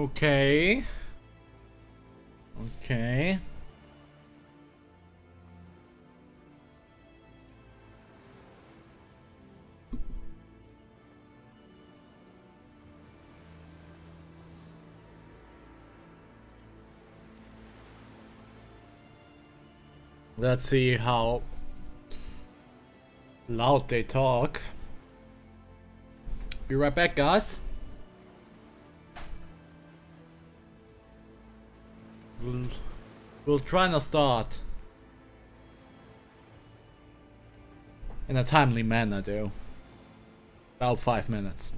Okay. Okay. Let's see how loud they talk. Be right back, guys. We'll try to start in a timely manner, though. About 5 minutes.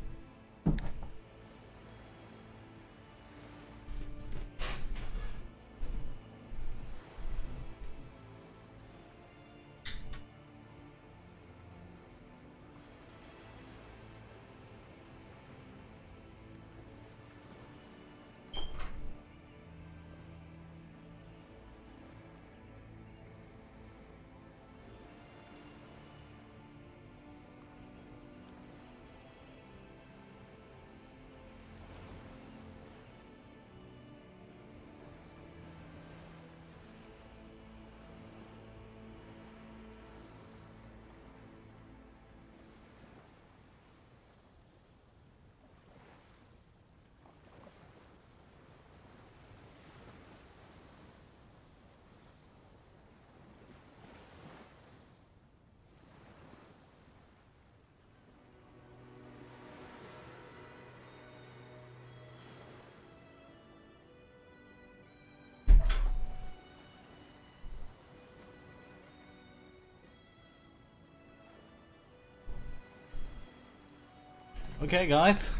Okay, guys.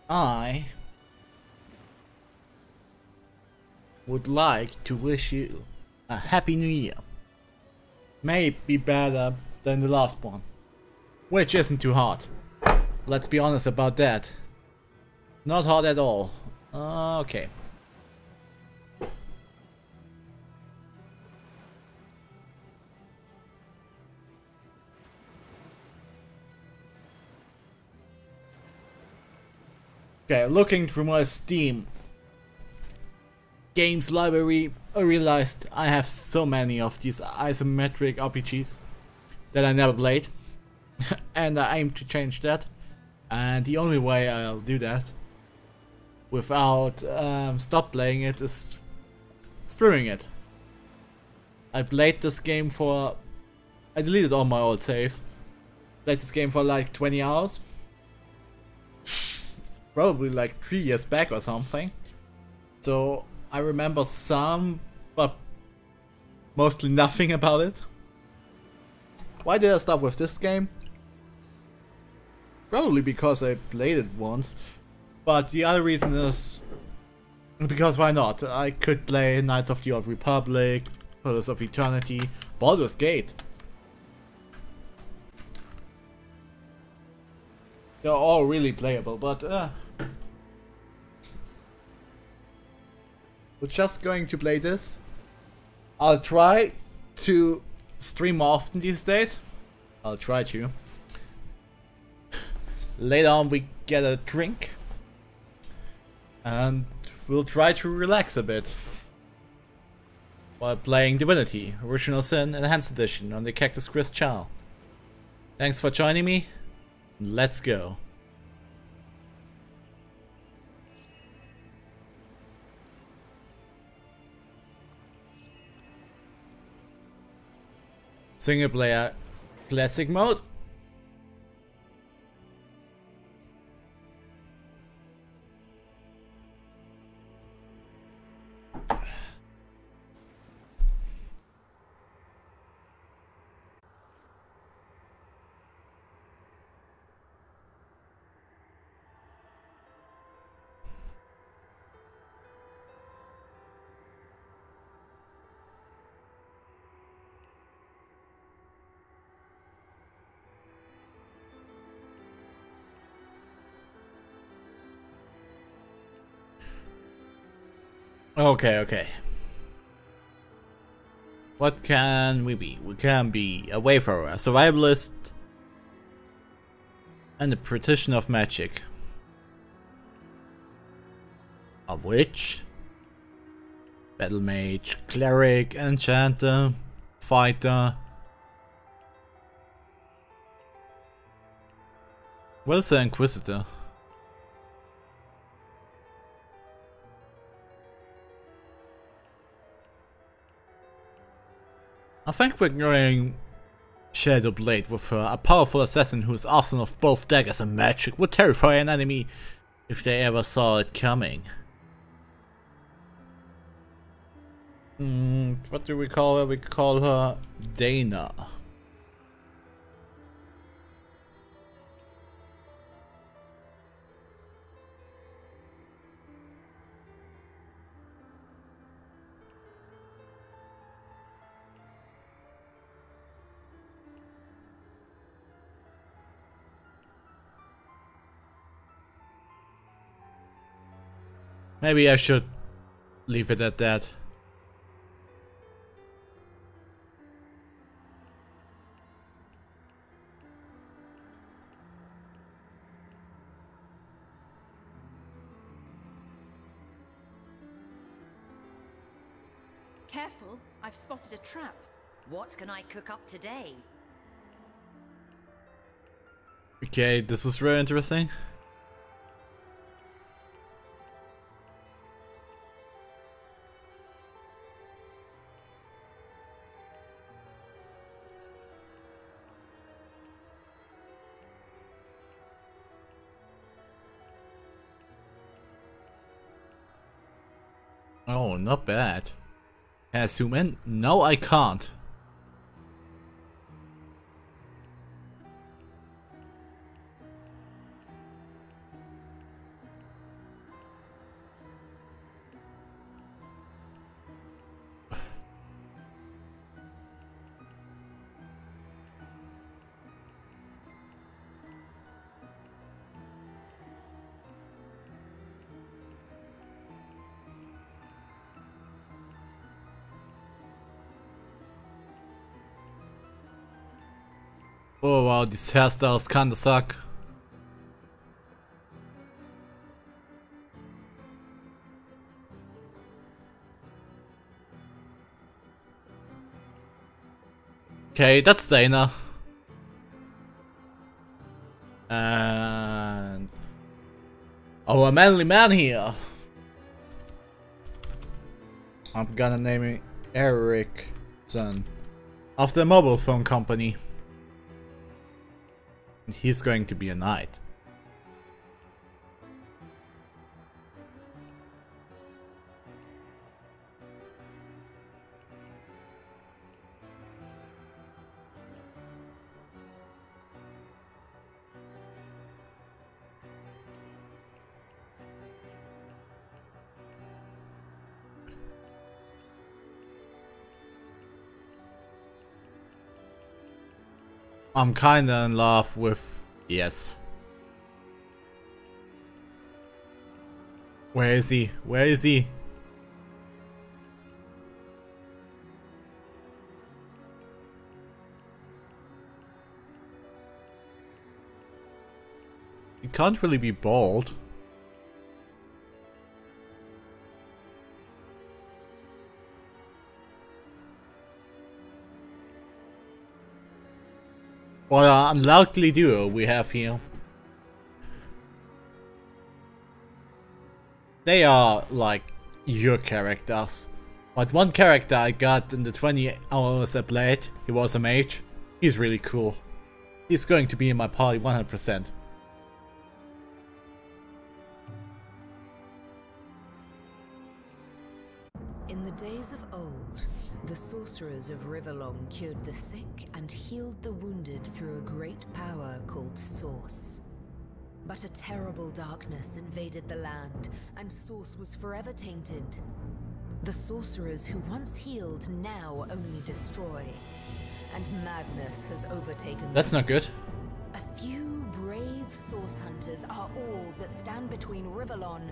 I would like to wish you a happy new year. May it be better than the last one, which isn't too hard. Let's be honest about that. Not hard at all. Okay. Okay, looking through my Steam games library, I realized I have so many of these isometric RPGs that I never played. And I aim to change that. And the only way I'll do that without stop playing it is streaming it. I played this game for... I deleted all my old saves. Played this game for like 20 hours. Probably like 3 years back or something. So I remember some, but mostly nothing about it. Why did I start with this game? Probably because I played it once. But the other reason is because why not? I could play Knights of the Old Republic, Pillars of Eternity, Baldur's Gate. They're all really playable, but we're just going to play this. I'll try to stream more often these days. I'll try to. Later on we get a drink. And we'll try to relax a bit. While playing Divinity, Original Sin Enhanced Edition on the CactusKris channel. Thanks for joining me. Let's go. Single player classic mode. Okay. What can we be? We can be a wayfarer, a survivalist, And the precision of magic. A witch, battle mage, cleric, enchanter, fighter. What is the inquisitor? I think we're going Shadow Blade with her. A powerful assassin whose arsenal of both daggers and magic would terrify an enemy if they ever saw it coming. What do we call her? We call her Dana. Maybe I should leave it at that. Careful, I've spotted a trap. What can I cook up today? Okay, this is very interesting. Oh, not bad. Can I zoom in? No, I can't. Oh wow, these hairstyles kinda suck. Okay, that's Dana. And our manly man here. I'm gonna name him Erickson after a mobile phone company. He's going to be a knight. I'm kinda in love with... Yes. Where is he? Where is he? He can't really be bald. What an unlikely duo we have here. They are like your characters. But one character I got in the 20 hours I played, he was a mage. He's really cool. He's going to be in my party 100%. In the days of old, the sorcerers of Riverlong cured the sick and healed the wounded through a great power called Source. But a terrible darkness invaded the land, and Source was forever tainted. The sorcerers who once healed now only destroy, and madness has overtaken them. That's not good. A few brave Source hunters are all that stand between Riverlon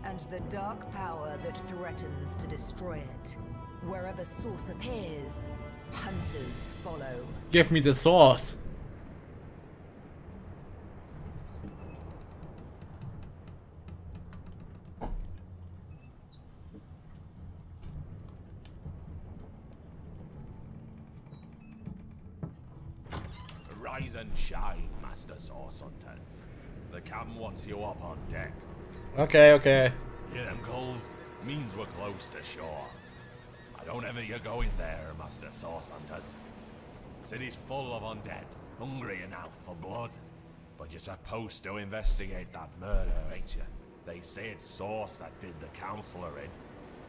and the dark power that threatens to destroy it. Wherever Source appears, hunters follow. Give me the source. Rise and shine, Master Source Hunters. The captain wants you up on deck. Okay, okay. Hear them gulls? Means we're close to shore. I don't ever you go in there, Master Source Hunters. City's full of undead, hungry enough for blood. But you're supposed to investigate that murder, ain't you? They say it's Source that did the Counselor in.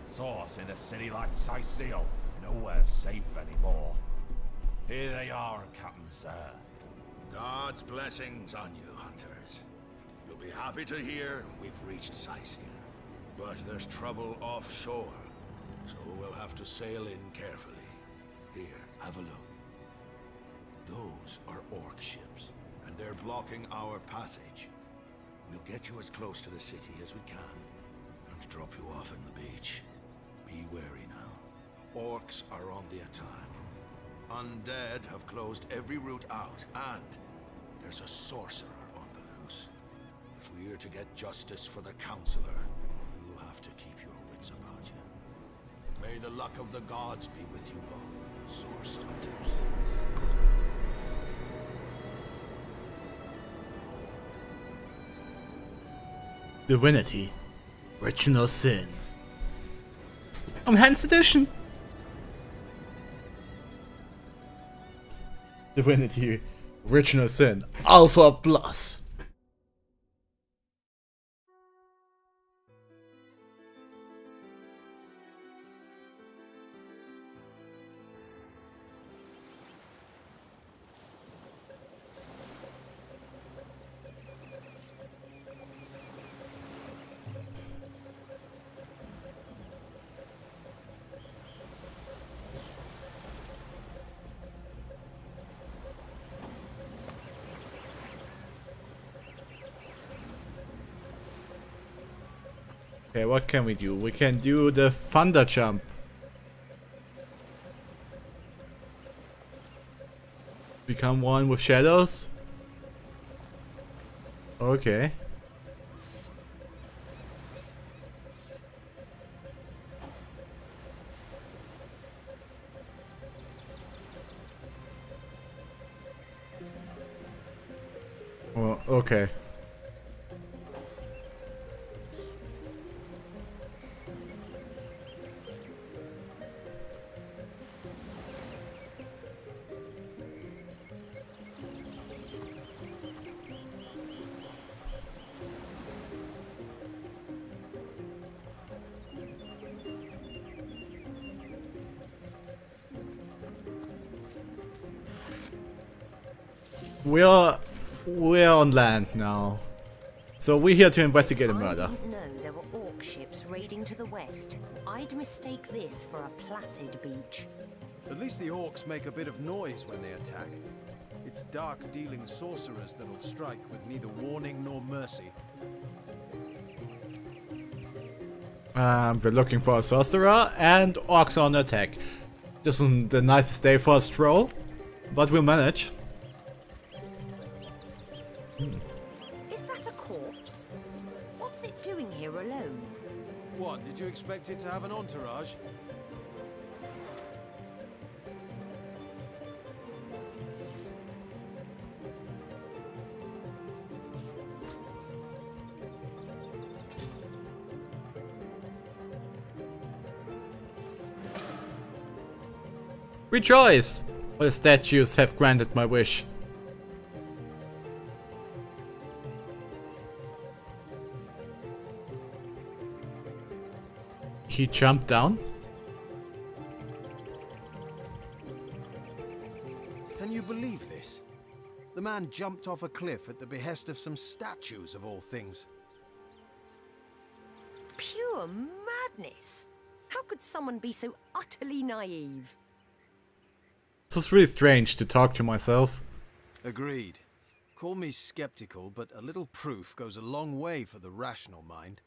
Source in a city like Sicil, nowhere safe anymore. Here they are, Captain Sir. God's blessings on you, hunters. You'll be happy to hear we've reached Sicil. But there's trouble offshore, so we'll have to sail in carefully. Here, have a look. Those are orc ships, and they're blocking our passage. We'll get you as close to the city as we can, and drop you off on the beach. Be wary now. Orcs are on the attack. Undead have closed every route out, and there's a sorcerer on the loose. If we're to get justice for the Counselor, you'll have to keep your wits about you. May the luck of the gods be with you both, Source Hunters. Divinity. Original Sin. Enhanced Edition. Divinity. Original Sin. Alpha Plus. Okay, what can we do? We can do the thunder jump. Become one with shadows? Okay. Oh, okay. We're on land now. So we're here to investigate a murder. I didn't know there were orc ships raiding to the west. I'd mistake this for a placid beach. At least the orcs make a bit of noise when they attack. It's dark-dealing sorcerers that'll strike with neither warning nor mercy. We're looking for a sorcerer and orcs on attack. This isn't the nicest day for a stroll, but we'll manage. Is that a corpse? What's it doing here alone? What, did you expect it to have an entourage? Rejoice! For the statues have granted my wish. He jumped down? Can you believe this? The man jumped off a cliff at the behest of some statues, of all things. Pure madness! How could someone be so utterly naive? This is really strange to talk to myself. Agreed. Call me skeptical, but a little proof goes a long way for the rational mind.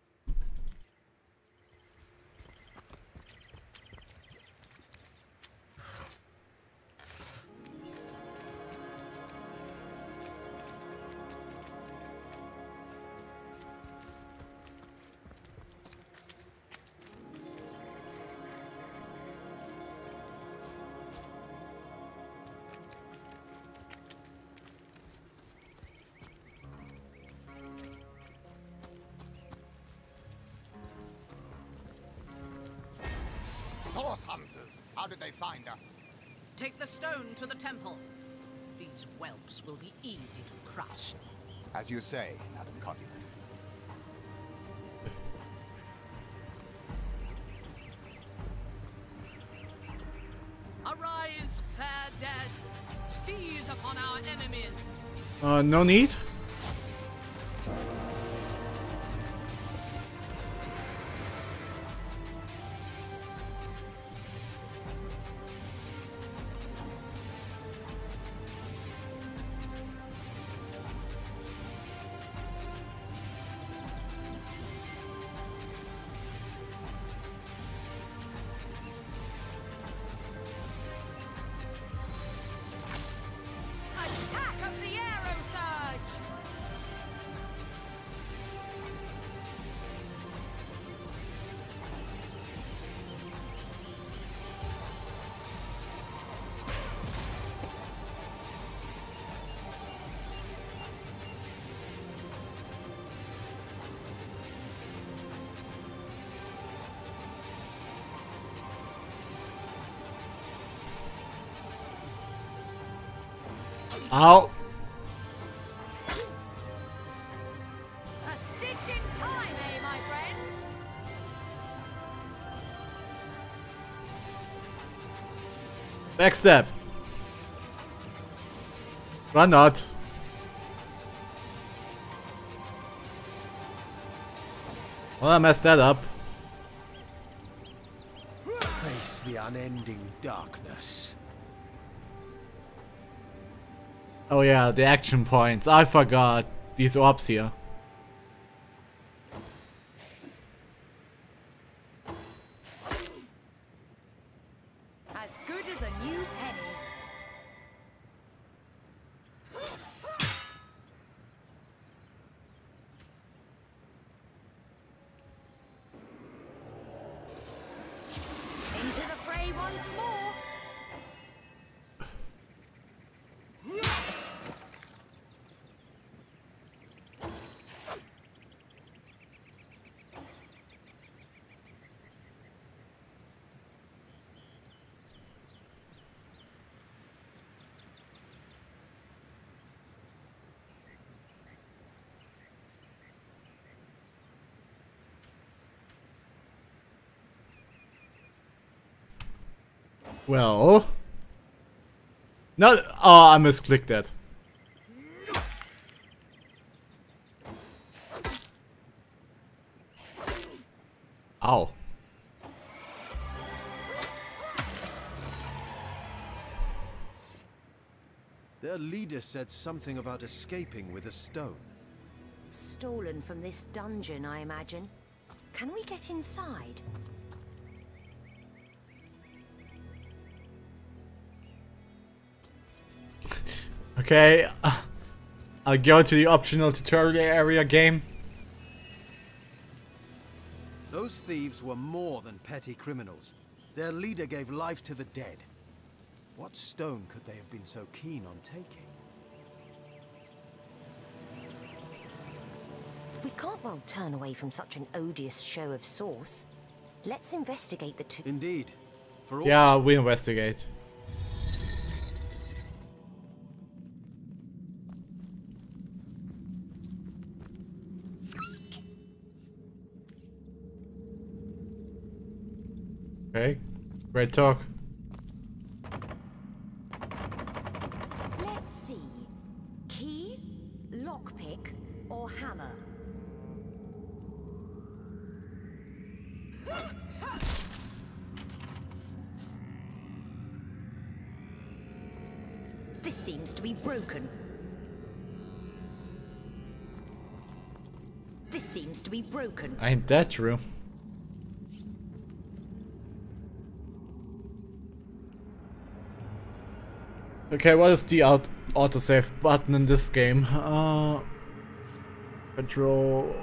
How did they find us? Take the stone to the temple. These whelps will be easy to crush. As you say, Madam Conduit. Arise, fair dead. Seize upon our enemies. No need. Attack of the arrow surge! Ow. A stitch in time, eh, my friends? Backstep. Run not. Well, I messed that up. Face the unending darkness. Oh yeah, the action points. I forgot these orbs here. As good as a new penny. Into the fray once more. Well. No. Oh, I misclicked that. Ow. Their leader said something about escaping with a stone. Stolen from this dungeon, I imagine. Can we get inside? Okay. I'll go to the optional tutorial area game. Those thieves were more than petty criminals. Their leader gave life to the dead. What stone could they have been so keen on taking? We can't well turn away from such an odious show of source. Let's investigate the two. Indeed. For all Yeah, we investigate. Okay, great talk. Let's see. Key, lockpick, or hammer? This seems to be broken. This seems to be broken. Ain't that true? Okay, what is the autosave button in this game? Control.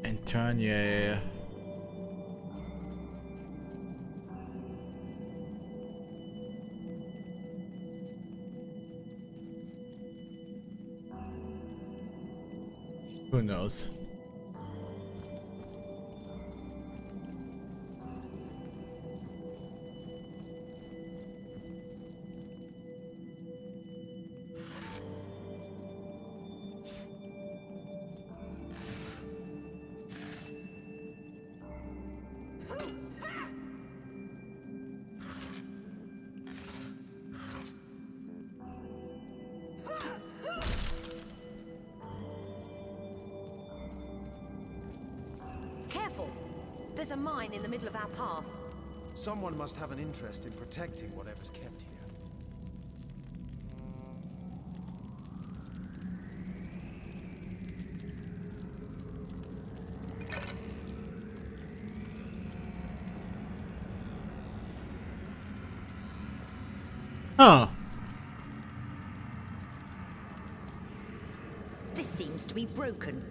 And turn, yeah. Who knows? Careful! There's a mine in the middle of our path. Someone must have an interest in protecting whatever's kept here. Huh. This seems to be broken.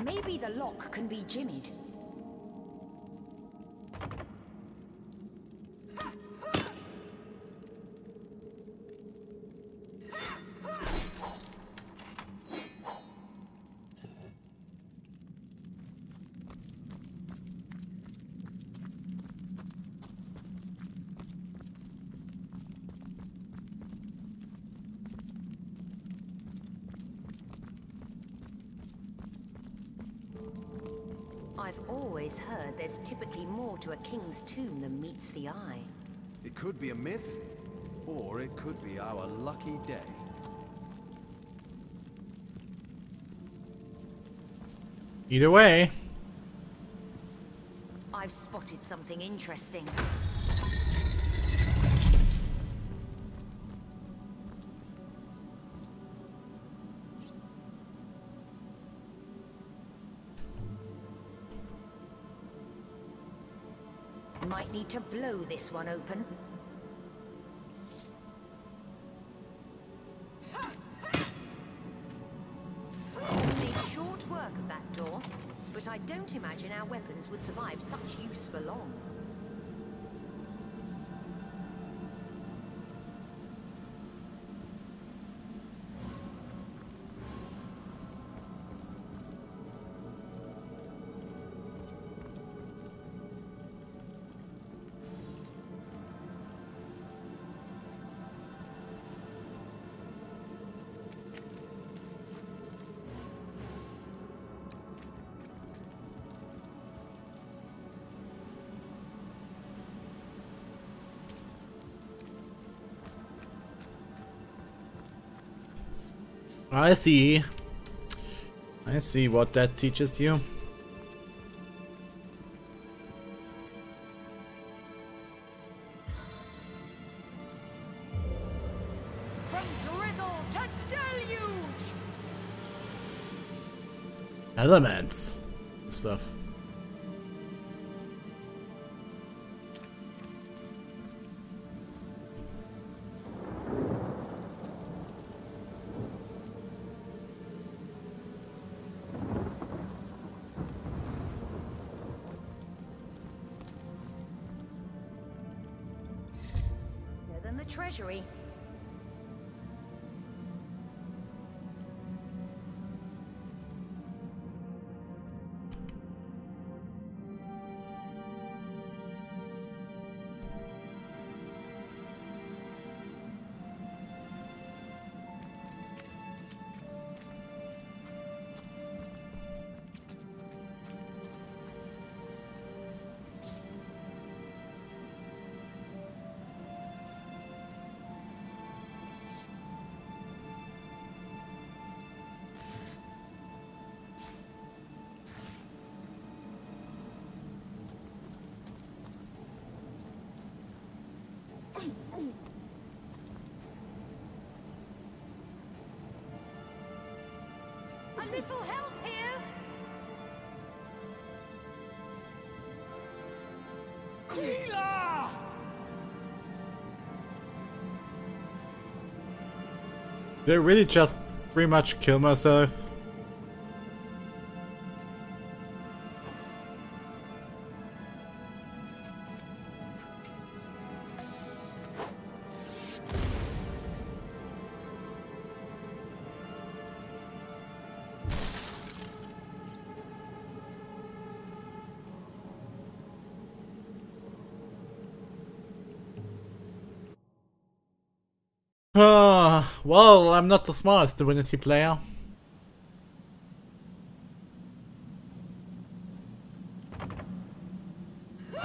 Maybe the lock can be jimmied. I've always heard there's typically more to a king's tomb than meets the eye. It could be a myth, or it could be our lucky day. Either way. I've spotted something interesting. Might need to blow this one open. Made short work of that door, but I don't imagine our weapons would survive such use for long. I see. I see what that teaches you. From drizzle to deluge! Elements. Stuff. Than the treasury. A little help here! Did I really just pretty much kill myself? Well, I'm not the smartest Divinity player. We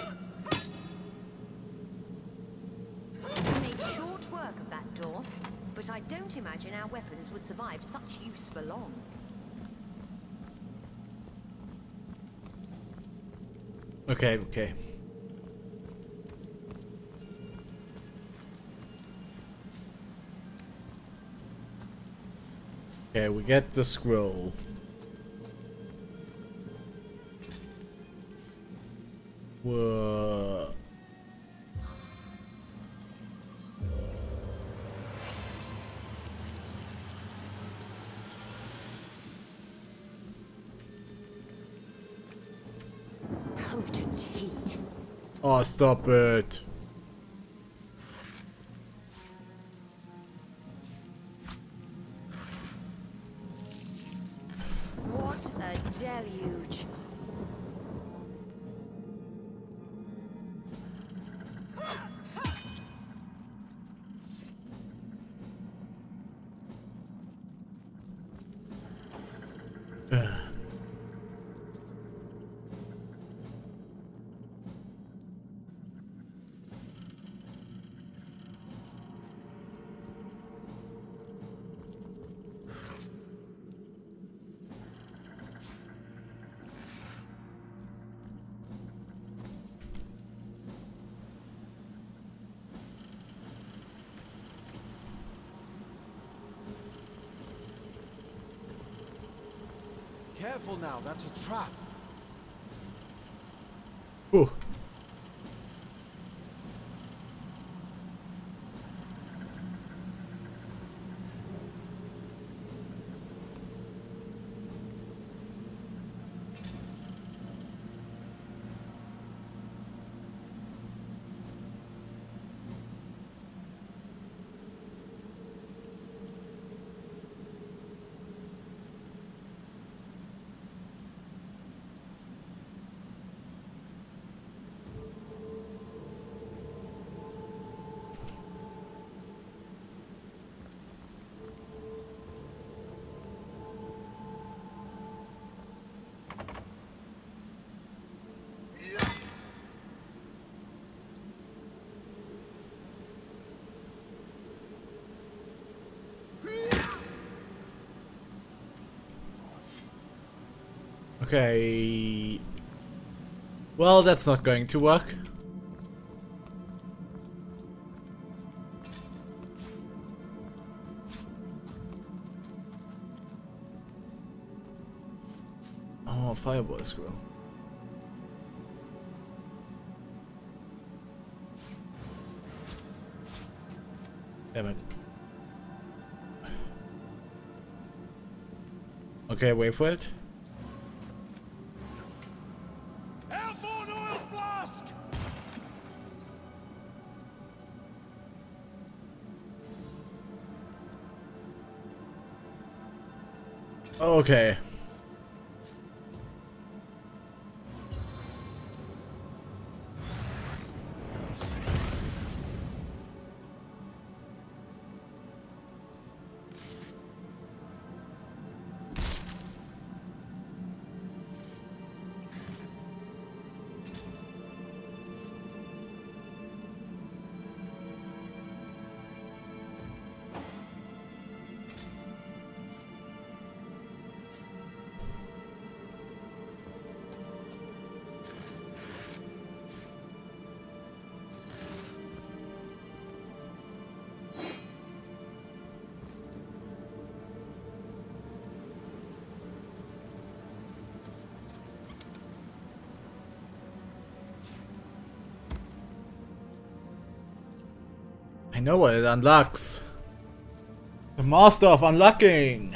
made short work of that door, but I don't imagine our weapons would survive such use for long. Okay, okay. Okay, we get the scroll. Whoa. Potent heat. Oh, stop it. What a deluge. Careful now, that's a trap. Ooh. Okay. Well, that's not going to work. Oh, fireball screw. Damn it. Okay, wait for it. Airborne oil flask! Okay. I know what it unlocks. The master of unlocking.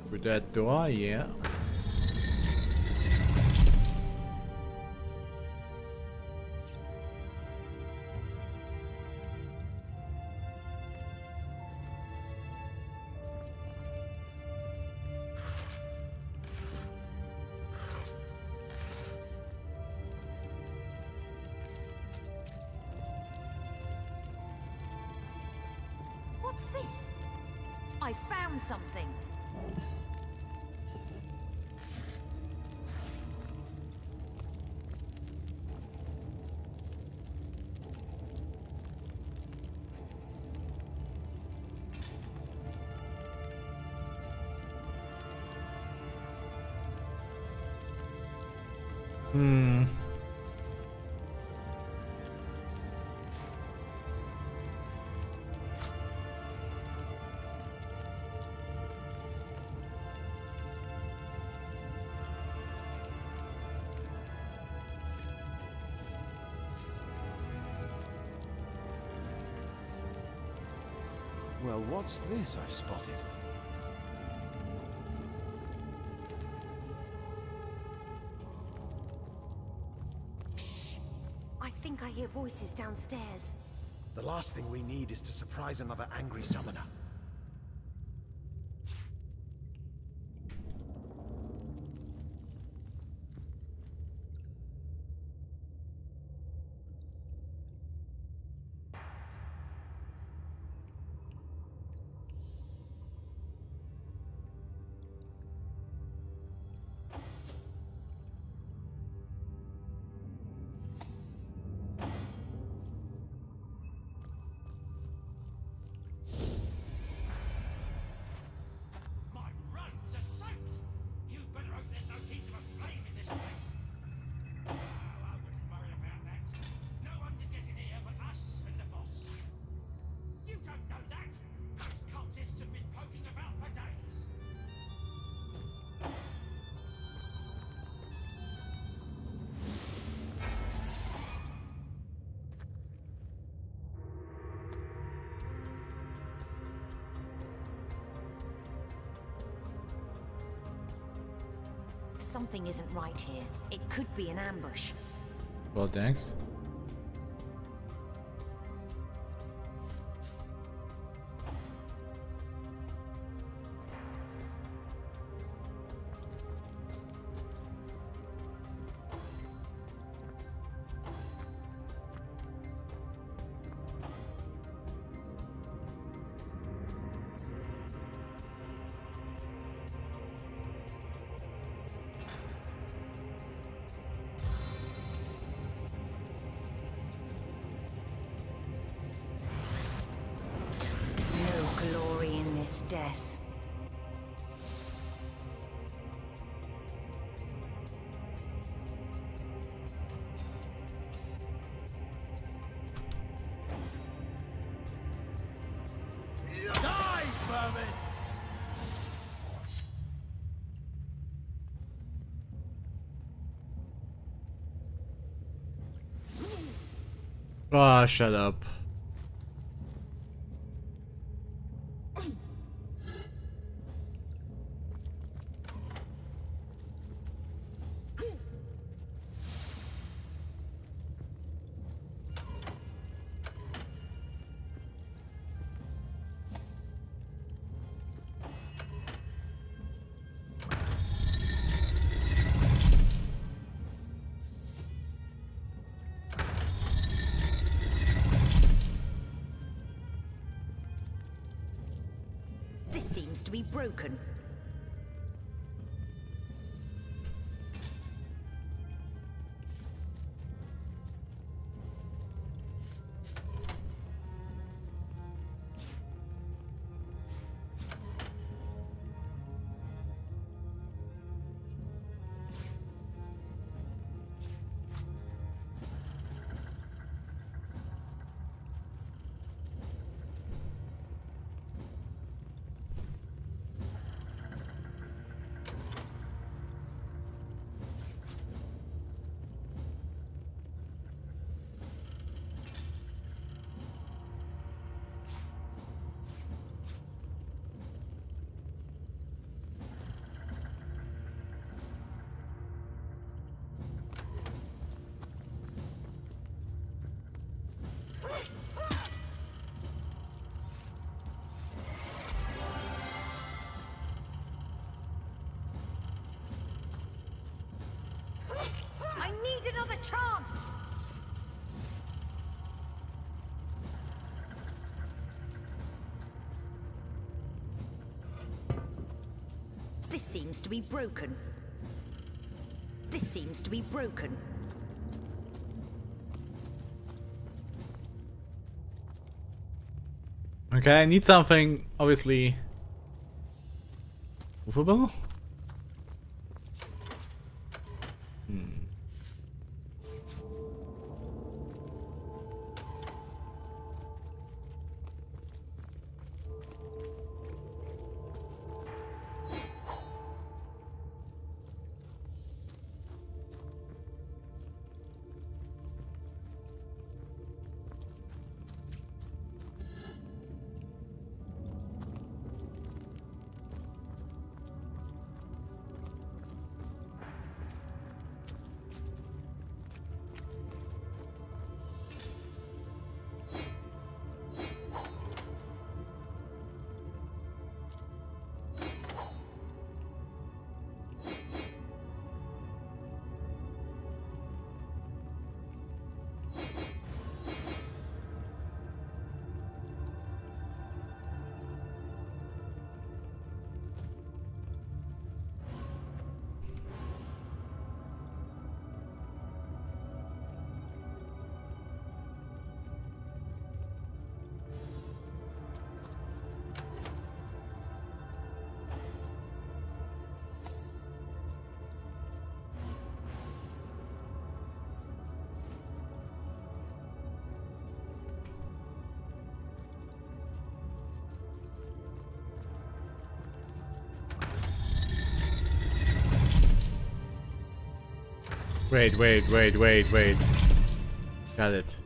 Through that door, yeah. What's this? I found something. Well, what's this I've spotted? I think I hear voices downstairs. The last thing we need is to surprise another angry summoner. Something isn't right here. It could be an ambush. Well, thanks. No glory in this death. Die, vermin! Ah, shut up. This seems to be broken. seems to be broken. This seems to be broken. Okay, I need something obviously movable. Wait. Got it.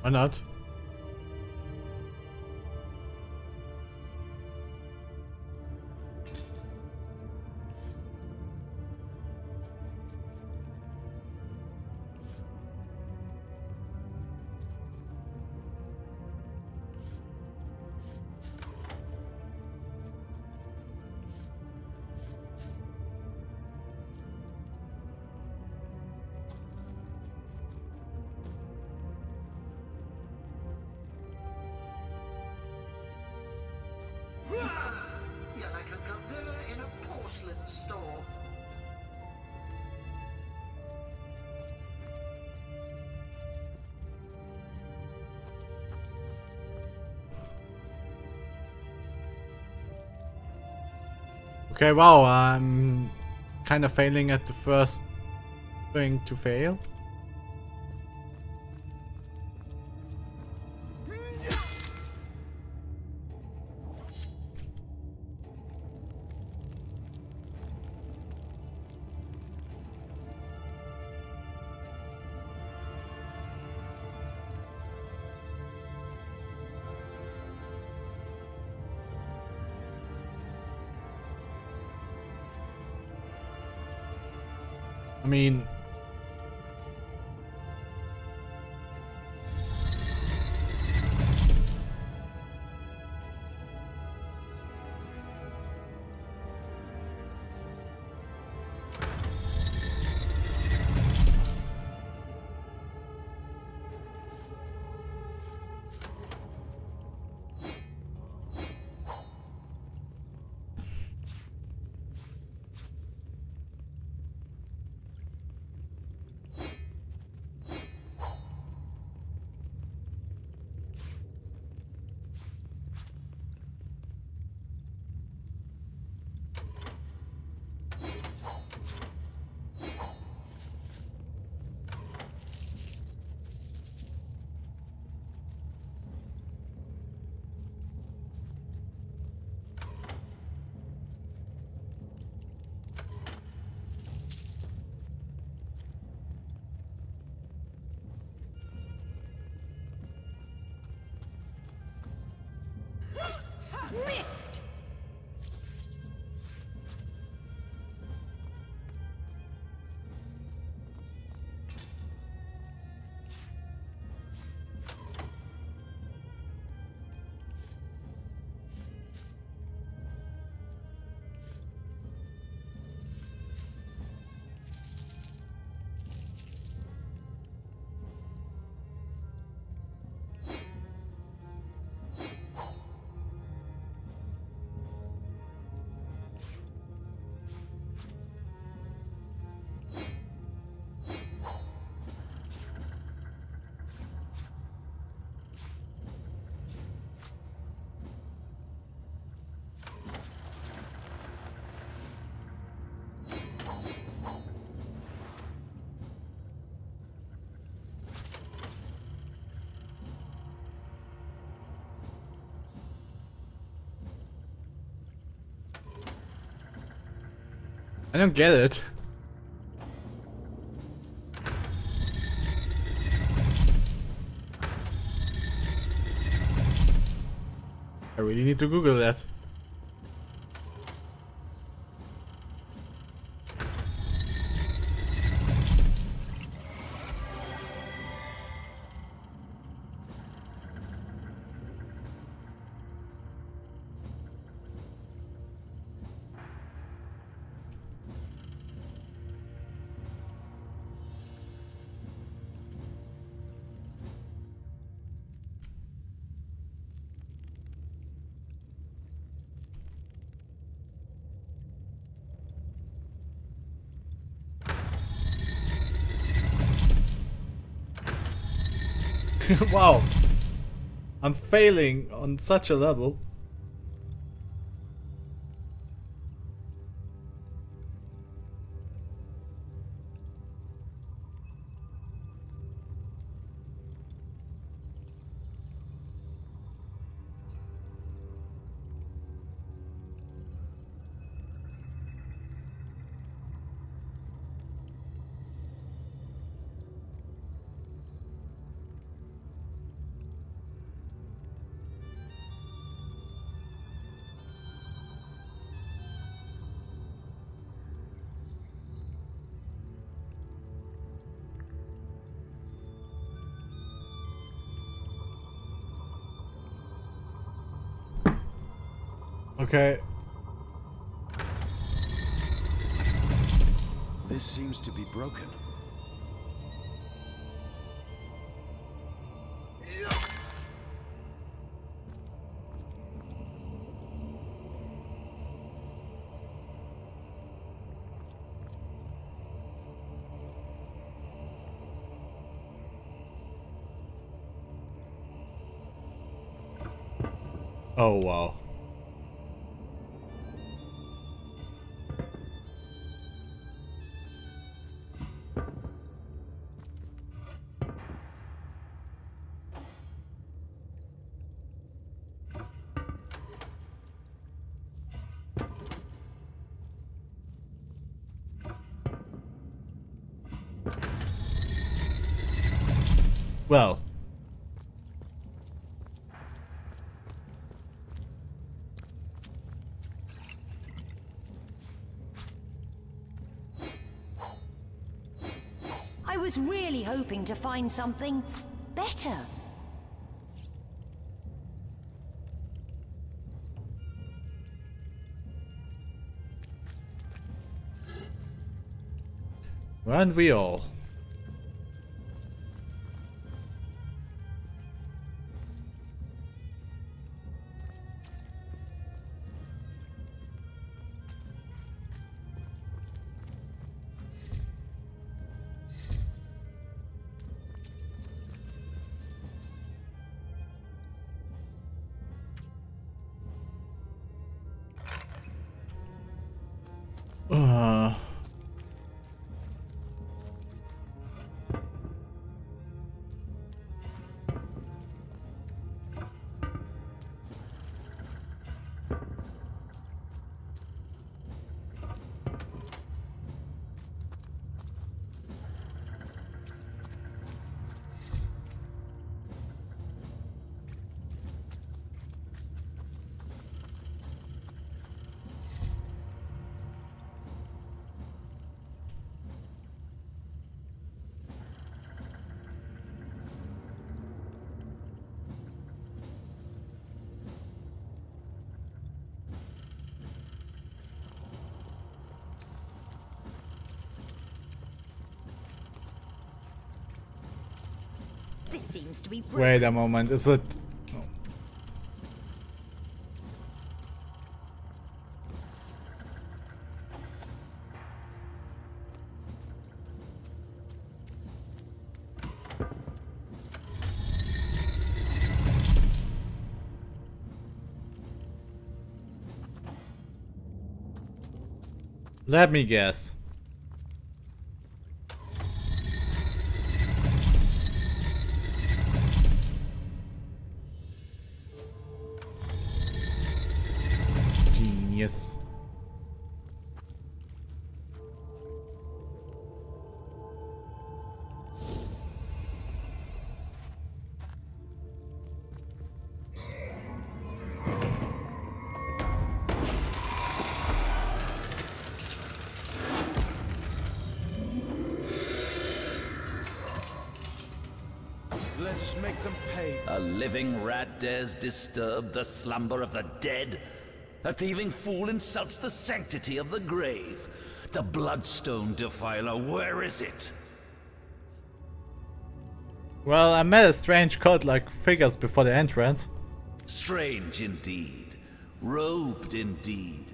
Why not? You're like a gorilla in a porcelain store. Okay, wow, I'm kind of failing at the first thing to fail. I mean, I don't get it. I really need to Google that. Wow, I'm failing on such a level. Okay. This seems to be broken. Oh wow. Well. I was really hoping to find something better. Weren't we all? Uh. This seems to be Wait a moment, is it? Oh. Let me guess. Genius. Let us make them pay. A living rat dares disturb the slumber of the dead? A thieving fool insults the sanctity of the grave. The bloodstone defiler, where is it? Well, I met a strange cult-like figures before the entrance. Strange indeed. Robed indeed.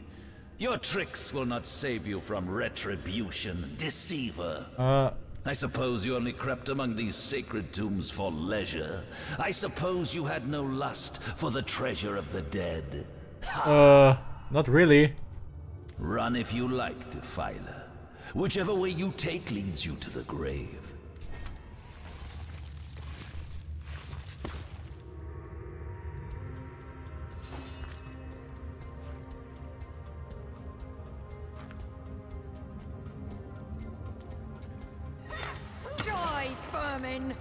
Your tricks will not save you from retribution, deceiver. I suppose you only crept among these sacred tombs for leisure. I suppose you had no lust for the treasure of the dead. Not really. Run if you like, defiler. Whichever way you take leads you to the grave. Die, vermin!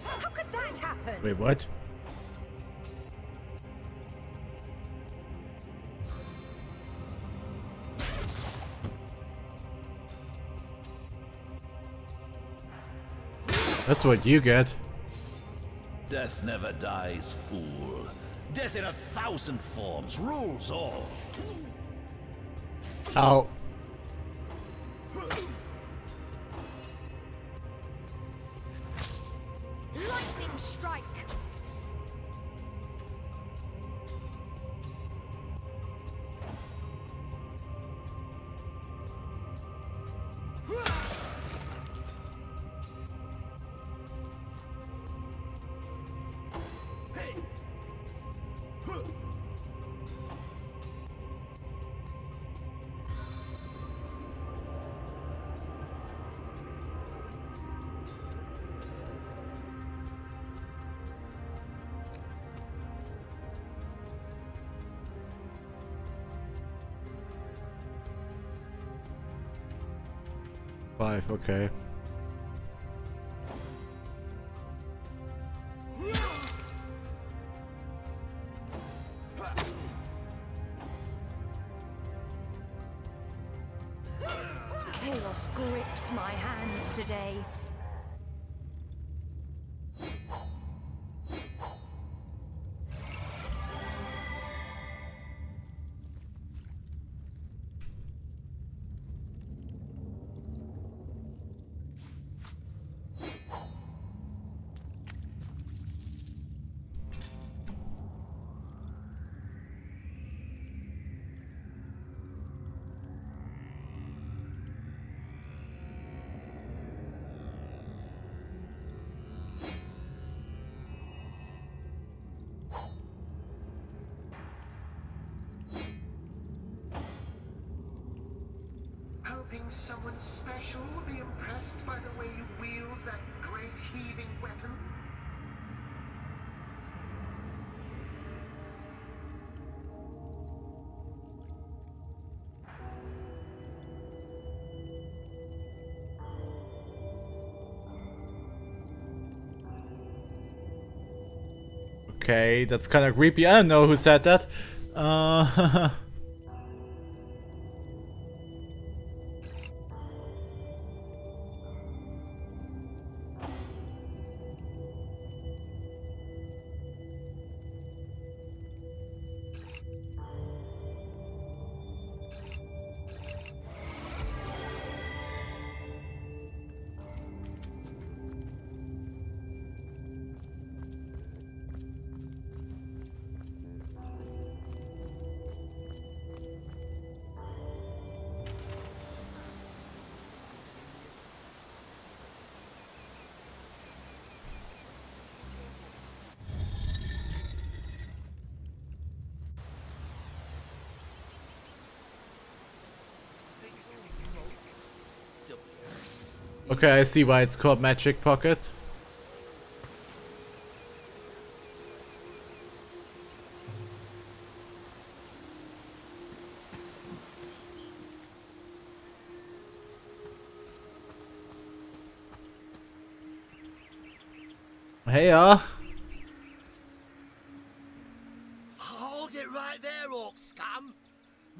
How could that happen? Wait, what? That's what you get. Death never dies, fool. Death in 1,000 forms rules all. Ow. Lightning strike! Five, okay. Chaos grips my hands today. Hoping someone special will be impressed by the way you wield that great heaving weapon? Okay, that's kind of creepy. I don't know who said that. Okay, I see why it's called Magic Pocket. Hey, Hold it right there, orc scum!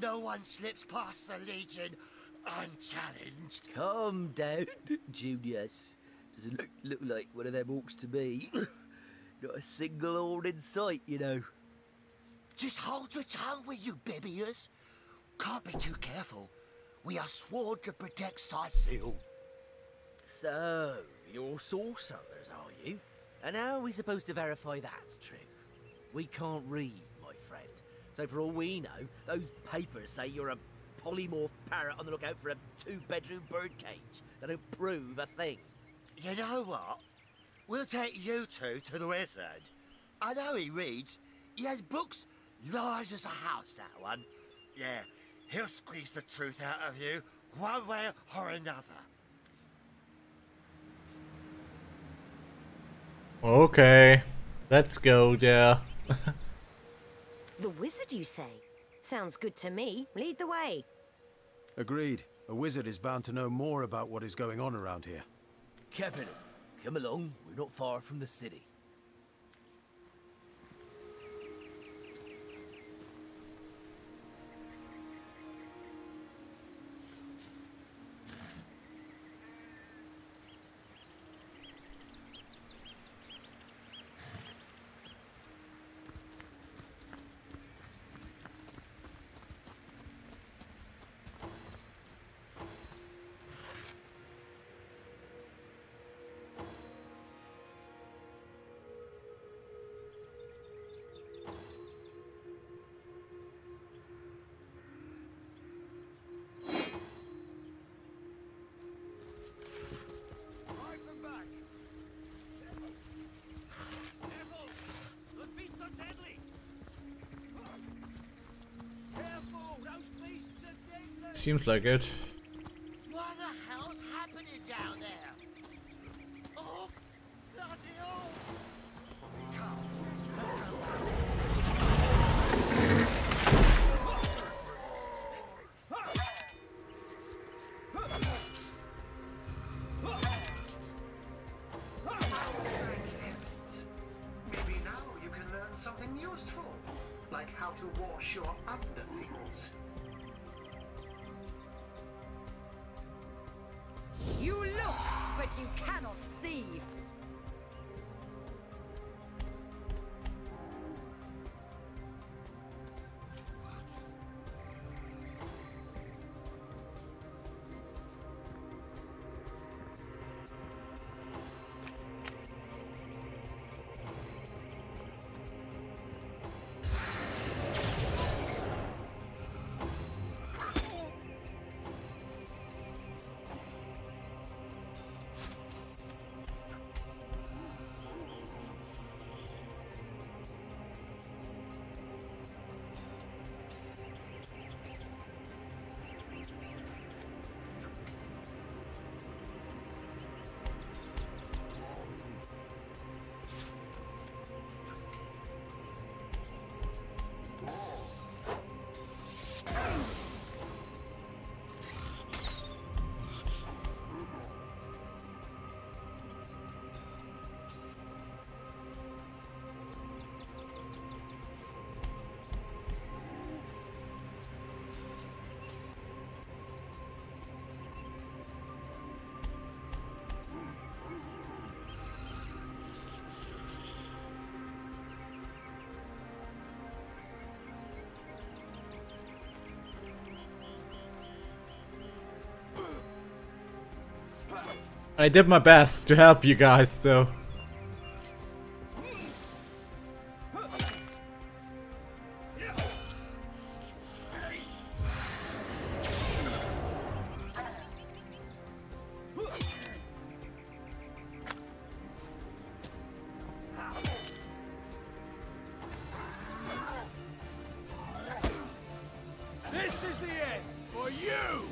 No one slips past the Legion unchallenged. Calm down, Junius. Doesn't look like one of them orcs to me. Not a single horn in sight, you know. Just hold your tongue, will you, Bibius? Can't be too careful. We are sworn to protect Scythiel. So, you're sorcerers, are you? And how are we supposed to verify that's true? We can't read, my friend. So for all we know, those papers say you're a polymorph parrot on the lookout for a 2-bedroom birdcage. They don't prove a thing. You know what? We'll take you two to the wizard. I know he reads. He has books large as a house, that one. Yeah, he'll squeeze the truth out of you, one way or another. Okay, let's go there. The wizard, you say? Sounds good to me. Lead the way. Agreed. A wizard is bound to know more about what is going on around here. Capital, come along. We're not far from the city. Seems like it. What the hell's happening down there? Oh, bloody hell! Maybe now you can learn something useful, like how to wash your underthings. You look, but you cannot see. I did my best to help you guys, so. This is the end for you!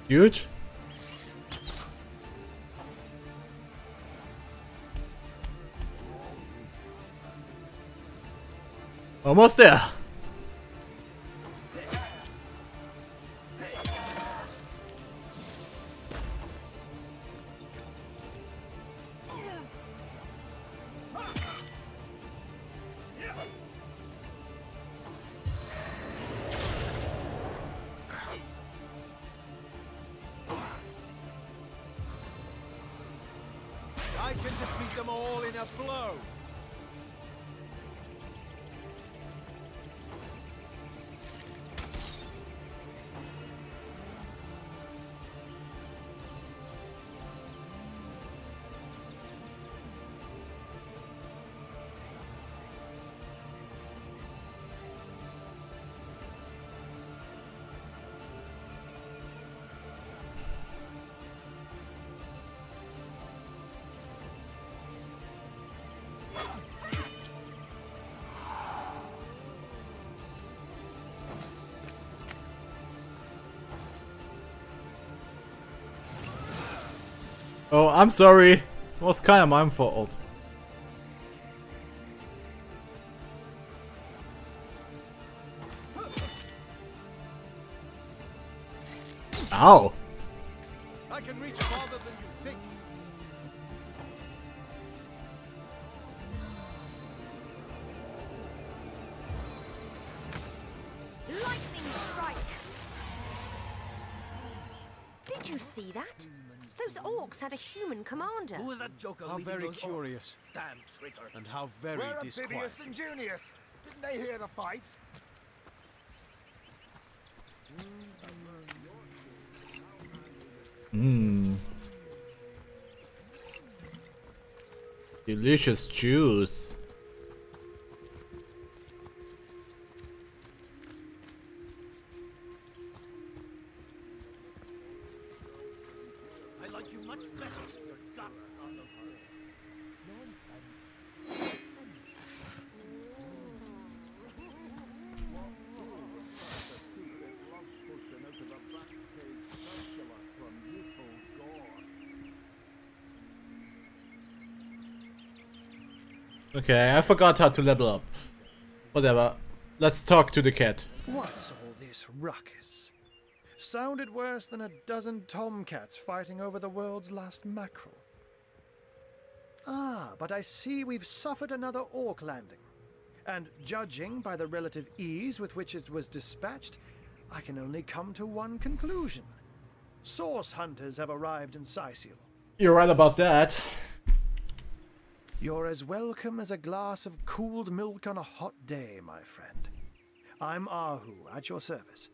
Huge. Almost there. I can defeat them all in a blow. Oh, I'm sorry. It was kinda my fault. Ow. I can reach farther than you think. Lightning strike! Did you see that? Those orcs had a human commander. Who was that joker? How leading very those curious. orcs? Damn traitor. And how very Where are disquieting. Bidius and Junius? Didn't they hear the fight? Mmm. Delicious juice. I like you much better with your guts on the Okay, I forgot how to level up. Whatever. Let's talk to the cat. What's all this ruckus? Sounded worse than a dozen tomcats fighting over the world's last mackerel. Ah, but I see we've suffered another orc landing. And judging by the relative ease with which it was dispatched, I can only come to one conclusion. Source hunters have arrived in Sicil. You're right about that. You're as welcome as a glass of cooled milk on a hot day, my friend. I'm Ahu, at your service.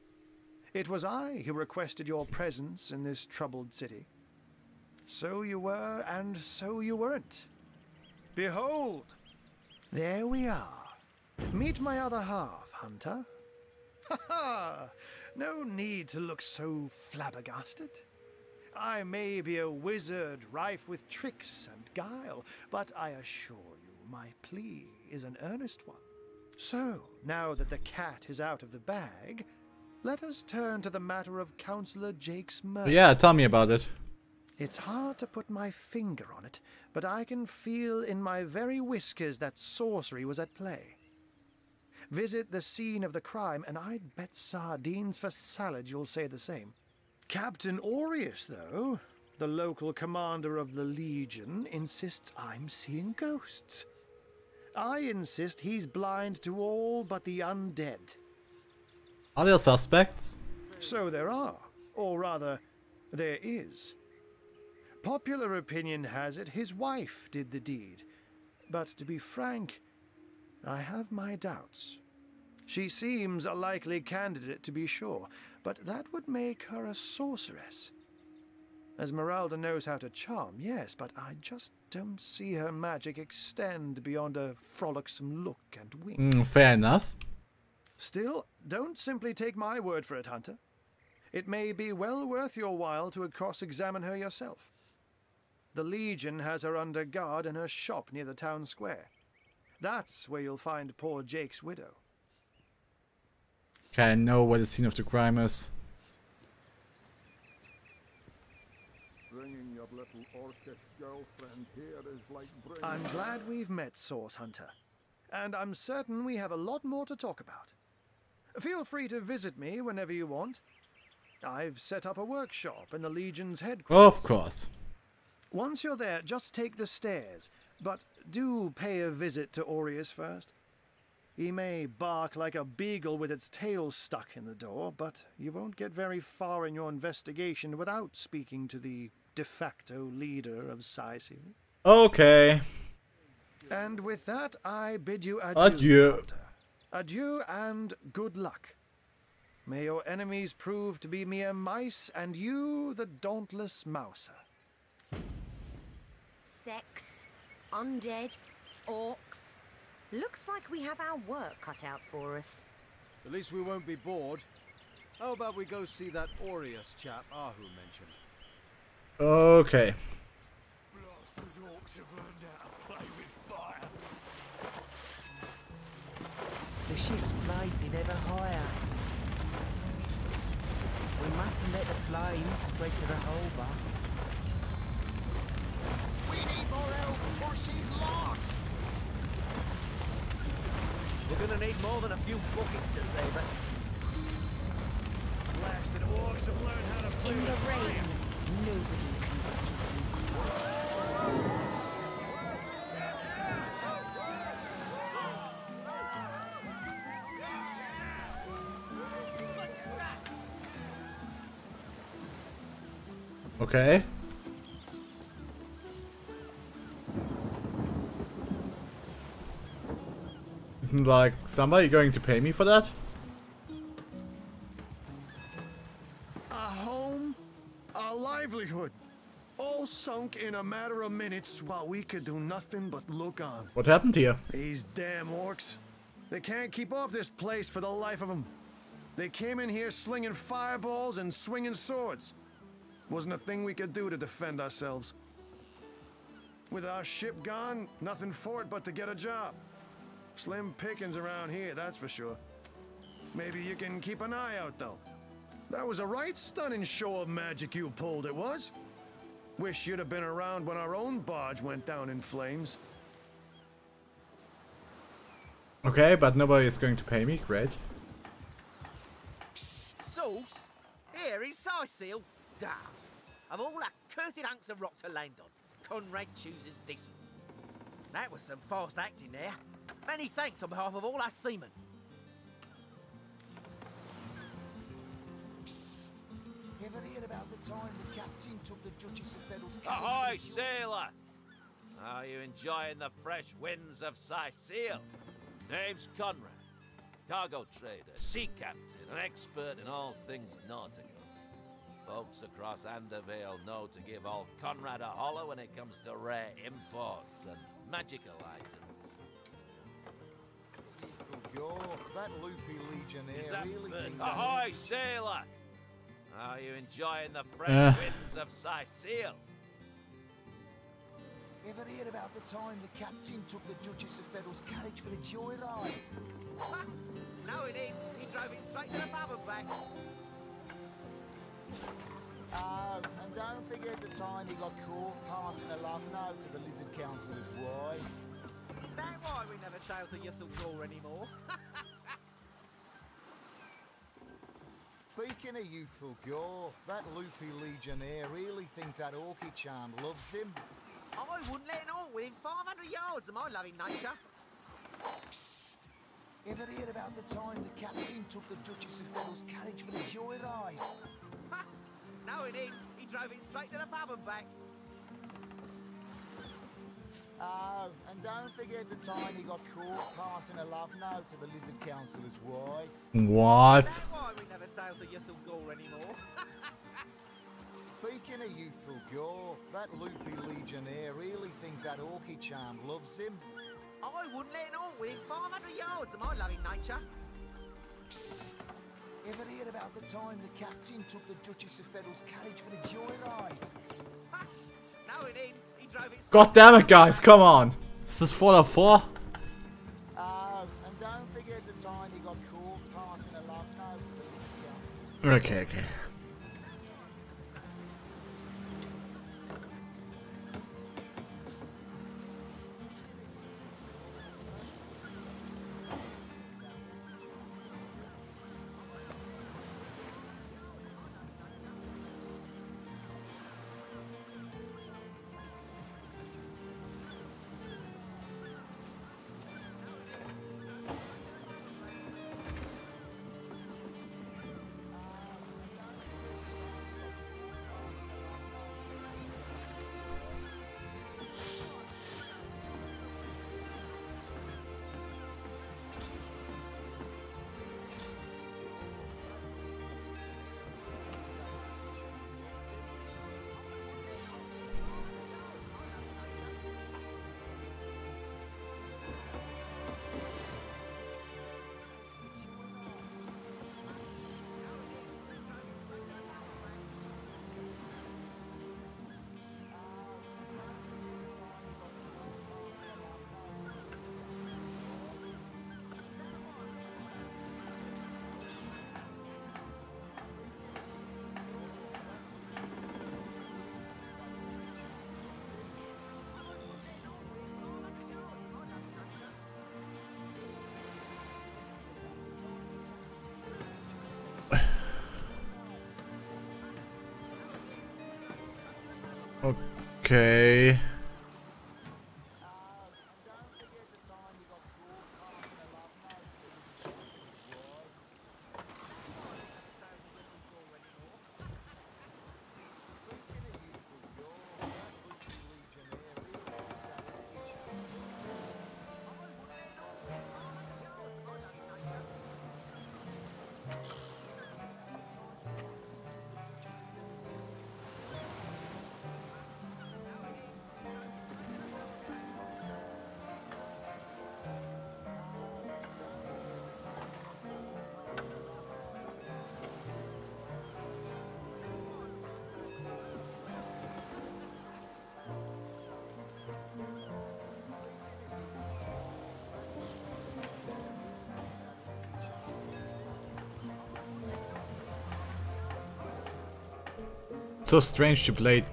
It was I who requested your presence in this troubled city. So you were, and so you weren't. Behold, there we are. Meet my other half, Hunter. Ha ha! No need to look so flabbergasted. I may be a wizard rife with tricks and guile, but I assure you my plea is an earnest one. So, now that the cat is out of the bag, let us turn to the matter of Councillor Jake's murder. Yeah, tell me about it. It's hard to put my finger on it, but I can feel in my very whiskers that sorcery was at play. Visit the scene of the crime, and I'd bet sardines for salad you'll say the same. Captain Aureus, though, the local commander of the Legion, insists I'm seeing ghosts. I insist he's blind to all but the undead. Are there suspects? So there are, or rather, there is. Popular opinion has it his wife did the deed, but to be frank, I have my doubts. She seems a likely candidate, to be sure, but that would make her a sorceress. Esmeralda knows how to charm, yes, but I just don't see her magic extend beyond a frolicsome look and wink. Fair enough. Still, don't simply take my word for it, Hunter. It may be well worth your while to cross-examine her yourself. The Legion has her under guard in her shop near the town square. That's where you'll find poor Jake's widow. Okay, I know where the scene of the crime is. Bringing your little orcish girlfriend here is like bringing... I'm glad we've met, Source Hunter. and I'm certain we have a lot more to talk about. Feel free to visit me whenever you want. I've set up a workshop in the Legion's headquarters. Of course. Once you're there, just take the stairs, but do pay a visit to Aureus first. He may bark like a beagle with its tail stuck in the door, but you won't get very far in your investigation without speaking to the de facto leader of Sicil. Okay. And with that, I bid you adieu. Adieu. Adieu and good luck. May your enemies prove to be mere mice, and you the dauntless mouser. Sex, undead, orcs. Looks like we have our work cut out for us. At least we won't be bored. How about we go see that Aureus chap Ahu mentioned? Okay. Blasted orcs have learned how to play with fire. The ship's blazing ever higher. We mustn't let the flames spread to the whole bar. We need more help or she's lost! We're gonna need more than a few buckets to save her. Blasted orcs have learned how to play In the with rain, fire. nobody can see Okay. Isn't like somebody going to pay me for that? A home, a livelihood, all sunk in a matter of minutes while we could do nothing but look on. What happened here? These damn orcs. They can't keep off this place for the life of them. They came in here slinging fireballs and swinging swords. Wasn't a thing we could do to defend ourselves. With our ship gone, nothing for it but to get a job. Slim pickings around here, that's for sure. Maybe you can keep an eye out, though. That was a right stunning show of magic you pulled, it was. Wish you'd have been around when our own barge went down in flames. Okay, but nobody is going to pay me. Great. Sauce? Here in Sicil? Damn. Of all that cursed hunks of rock to land on, Conrad chooses this one. That was some fast acting there. Many thanks on behalf of all us seamen. Ever hear about the time the captain took the Duchess of Federal's... Ahoy, sailor! Are you enjoying the fresh winds of Sicil? Name's Conrad. Cargo trader, sea captain, an expert in all things nautical. Folks across Andervale know to give old Conrad a holler when it comes to rare imports and magical items. God, that loopy legionnaire Is that really thinks... Ahoy, sailor! Are you enjoying the fresh winds of Sicil? Ever hear about the time the captain took the Duchess of Federal's carriage for a joyride? No, he didn't. He drove it straight to the pub and back. Oh, and don't forget the time he got caught passing a love note to the Lizard Councillor's wife. Is that why we never sail to Ythel anymore? Speaking of youthful gore, that loopy legionnaire really thinks that orchid charm loves him. I wouldn't let an orc within 500 yards of my loving nature. Psst! Ever hear about the time the captain took the Duchess of Federal's carriage for the joyride? No, he didn't. He drove it straight to the pub and back. Oh, and don't forget the time he got caught passing a love note to the Lizard Councillor's wife. What? Is that why we never sail to Ythel anymore? Speaking of youthful gore, that loopy legionnaire really thinks that orchid charm loves him. I wouldn't let an orc within 500 yards of my loving nature. Psst! Ever hear about the time the captain took the Duchess of Federal's carriage for the joyride? No, he didn't. He drove it. God damn it, guys! Come on! Is this Fallout 4? Oh, and don't forget the time he got caught passing a love note to the Lizard Councillor. Okay. Okay. So strange to play.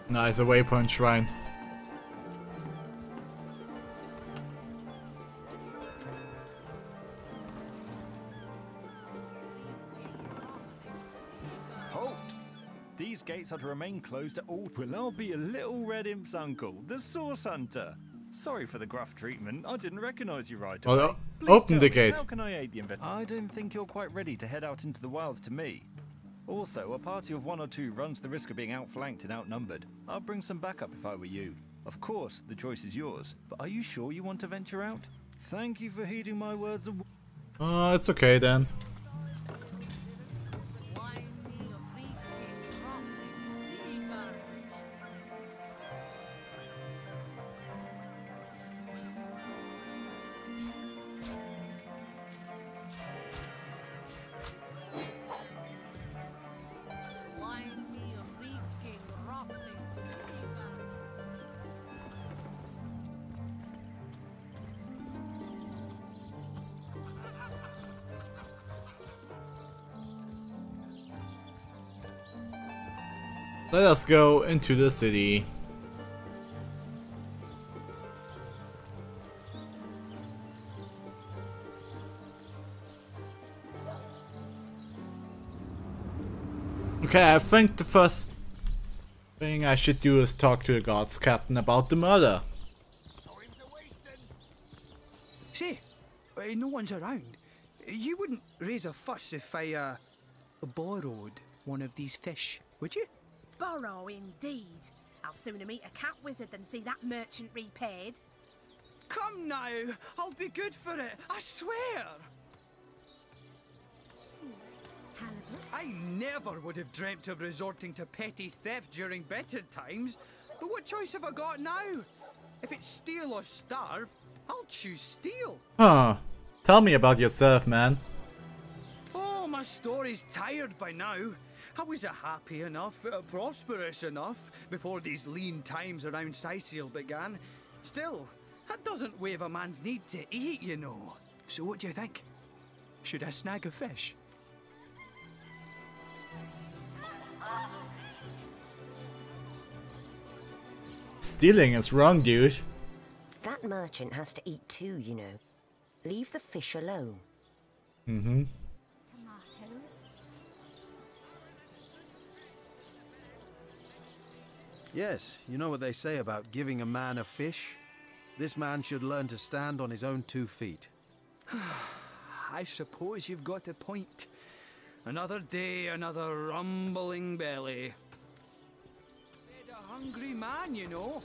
Nice, a waypoint shrine. Halt! These gates are to remain closed at all. Well, I'll be a little red imp's uncle, the Source Hunter. Sorry for the gruff treatment. I didn't recognize you right away. Well, Please open tell the me, gate. How can I aid the investigation? I don't think you're quite ready to head out into the wilds to me. Also, a party of 1 or 2 runs the risk of being outflanked and outnumbered. I'd bring some backup if I were you. Of course, the choice is yours. But are you sure you want to venture out? Thank you for heeding my words of... It's okay then. Let us go into the city. Okay, I think the first thing I should do is talk to the guards captain about the murder. Say, no one's around. You wouldn't raise a fuss if I borrowed one of these fish, would you? Borrow indeed. I'll sooner meet a cat wizard than see that merchant repaid. Come now, I'll be good for it, I swear. I never would have dreamt of resorting to petty theft during better times. But what choice have I got now? If it's steal or starve, I'll choose steal. Huh. Tell me about yourself, man. Oh, my story's tired by now. I was happy enough, prosperous enough, before these lean times around Sicil began. Still, that doesn't waive a man's need to eat, you know. So what do you think? Should I snag a fish? Stealing is wrong, dude. That merchant has to eat too, you know. Leave the fish alone. Mm-hmm. Yes, you know what they say about giving a man a fish? This man should learn to stand on his own 2 feet. I suppose you've got a point. Another day, another rumbling belly. Made a hungry man, you know.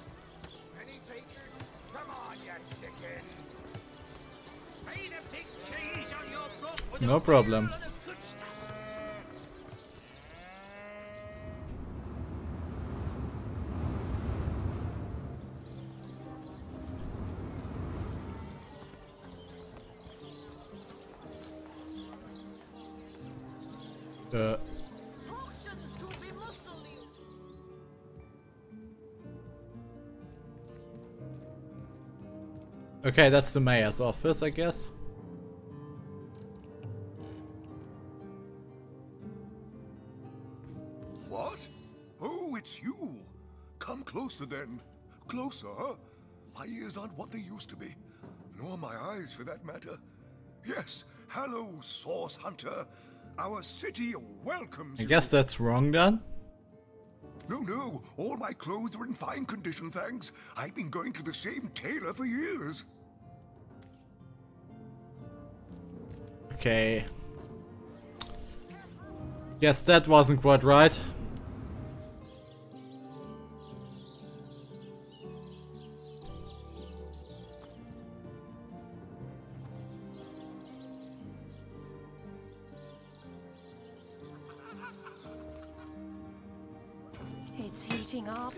Any takers? Come on, you chickens. Made a big cheese on your block with No problem. Okay, that's the mayor's office, I guess. What? Who it's you. Come closer then. Closer. My ears aren't what they used to be. Nor my eyes, for that matter. Yes, hello, Source Hunter. Our city welcomes you. I guess that's wrong then. No. All my clothes are in fine condition, thanks. I've been going to the same tailor for years. Okay. Guess that wasn't quite right. It's heating up.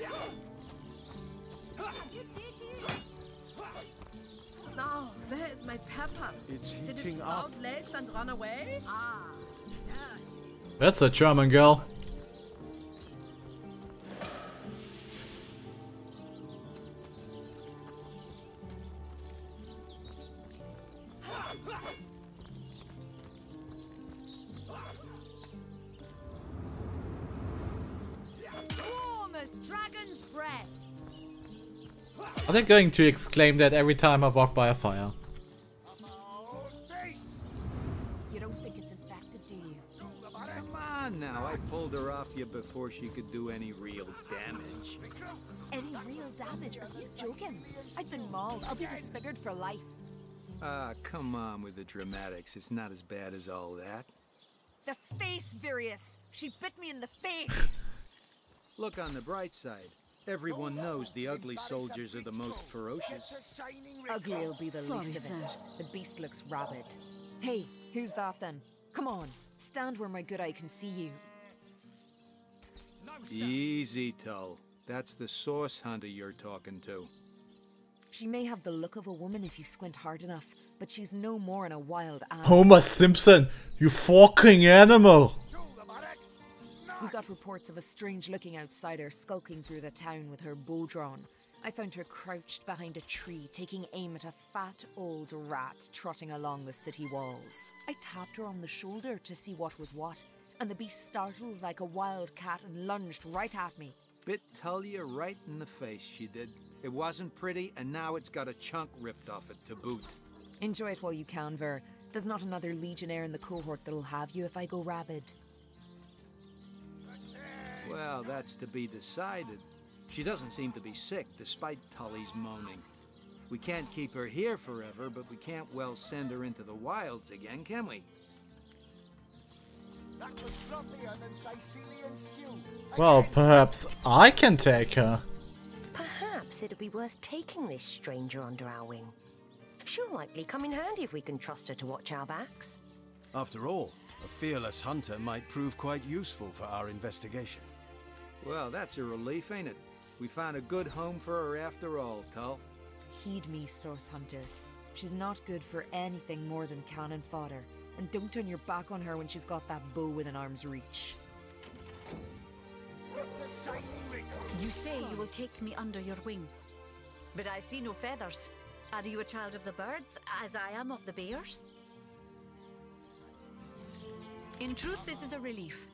Oh, where's my pepper? It's Did it heating up. sprout legs and run away? Ah, That's a German girl. Warm as dragon's breath. Are they going to exclaim that every time I walk by a fire? you don't think it's infected, do you? Come on now, I pulled her off you before she could do any real damage. Any real damage? Are you joking? I've been mauled. I'll be disfigured for life. Ah, come on with the dramatics. It's not as bad as all that. The face, Virius. She bit me in the face. Look on the bright side. Everyone knows the ugly soldiers are the most ferocious. Ugly'll be the Sorry, least of it. sir. The beast looks rabid. Hey, who's that then? Come on, stand where my good eye can see you. Easy, Tull. That's the Source Hunter you're talking to. She may have the look of a woman if you squint hard enough, but she's no more than a wild animal. Homer Simpson, you fucking animal! We got reports of a strange-looking outsider skulking through the town with her bow drawn. I found her crouched behind a tree, taking aim at a fat old rat trotting along the city walls. I tapped her on the shoulder to see what was what, and the beast startled like a wild cat and lunged right at me. Bit Tullia right in the face, she did. It wasn't pretty, and now it's got a chunk ripped off it to boot. Enjoy it while you can, Ver. There's not another legionnaire in the cohort that'll have you if I go rabid. Well, that's to be decided. She doesn't seem to be sick, despite Tully's moaning. We can't keep her here forever, but we can't well send her into the wilds again, can we? That was sloppier than Sicilian stew. Well, perhaps I can take her. Perhaps it'd be worth taking this stranger under our wing. She'll likely come in handy if we can trust her to watch our backs. After all, a fearless hunter might prove quite useful for our investigation. Well, that's a relief, ain't it? We found a good home for her after all, Tull. Heed me, Source Hunter. She's not good for anything more than cannon fodder. And don't turn your back on her when she's got that bow within arm's reach. You say you will take me under your wing, but I see no feathers. Are you a child of the birds, as I am of the bears? In truth, this is a relief.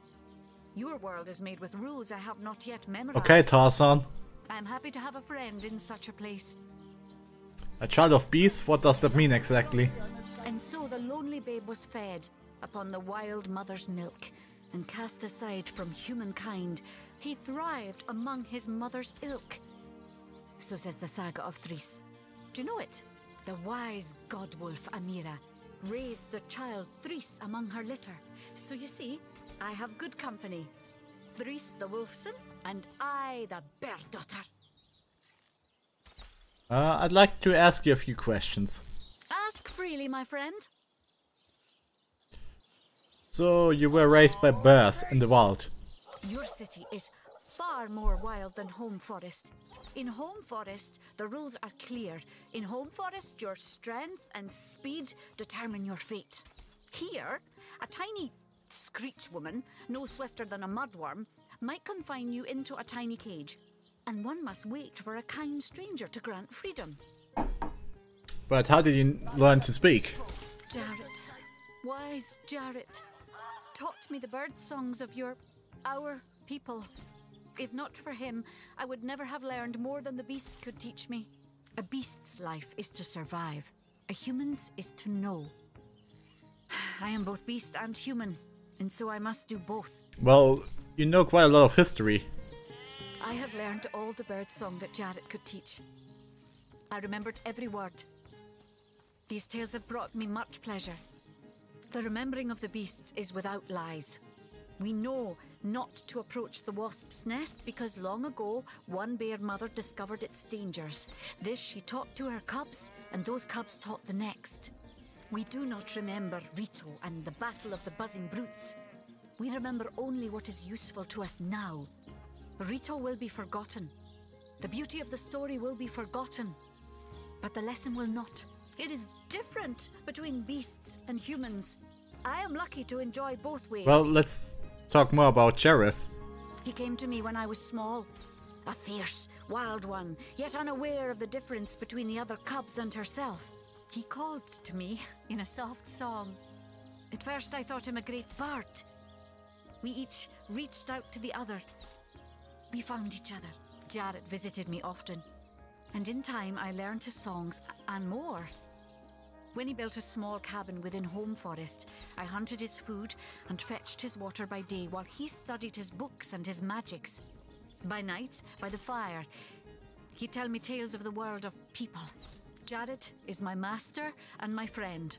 Your world is made with rules I have not yet memorized. Okay, Tarzan. I am happy to have a friend in such a place. A child of beasts? What does that mean exactly? And so the lonely babe was fed upon the wild mother's milk, and cast aside from humankind, he thrived among his mother's ilk. So says the saga of Thris. Do you know it? The wise godwolf Amira raised the child Thris among her litter. So you see, I have good company. Thris the wolfson, and I the bear daughter. I'd like to ask you a few questions. Ask freely, my friend. So, you were raised by bears in the wild. Your city is far more wild than Home Forest. In Home Forest, the rules are clear. In Home Forest, your strength and speed determine your fate. Here, a tiny screech woman, no swifter than a mudworm, might confine you into a tiny cage, and one must wait for a kind stranger to grant freedom. But how did you learn to speak? Jarrett, wise Jarrett, taught me the bird songs of our people. If not for him, I would never have learned more than the beasts could teach me. A beast's life is to survive. A human's is to know. I am both beast and human, and so I must do both. Well, you know quite a lot of history. I have learned all the birdsong that Jarrett could teach. I remembered every word. These tales have brought me much pleasure. The remembering of the beasts is without lies. We know not to approach the wasp's nest because long ago one bear mother discovered its dangers. This she taught to her cubs, and those cubs taught the next. We do not remember Rito and the battle of the buzzing brutes. We remember only what is useful to us now. Rito will be forgotten. The beauty of the story will be forgotten. But the lesson will not. It is different between beasts and humans. I am lucky to enjoy both ways. Well, let's talk more about Sheriff. He came to me when I was small. A fierce, wild one, yet unaware of the difference between the other cubs and herself. He called to me in a soft song. At first I thought him a great bird. We each reached out to the other. We found each other. Jarrett visited me often. And in time I learned his songs and more. When he built a small cabin within Home Forest, I hunted his food and fetched his water by day while he studied his books and his magics. By night, by the fire, he'd tell me tales of the world of people. Jarrett is my master and my friend,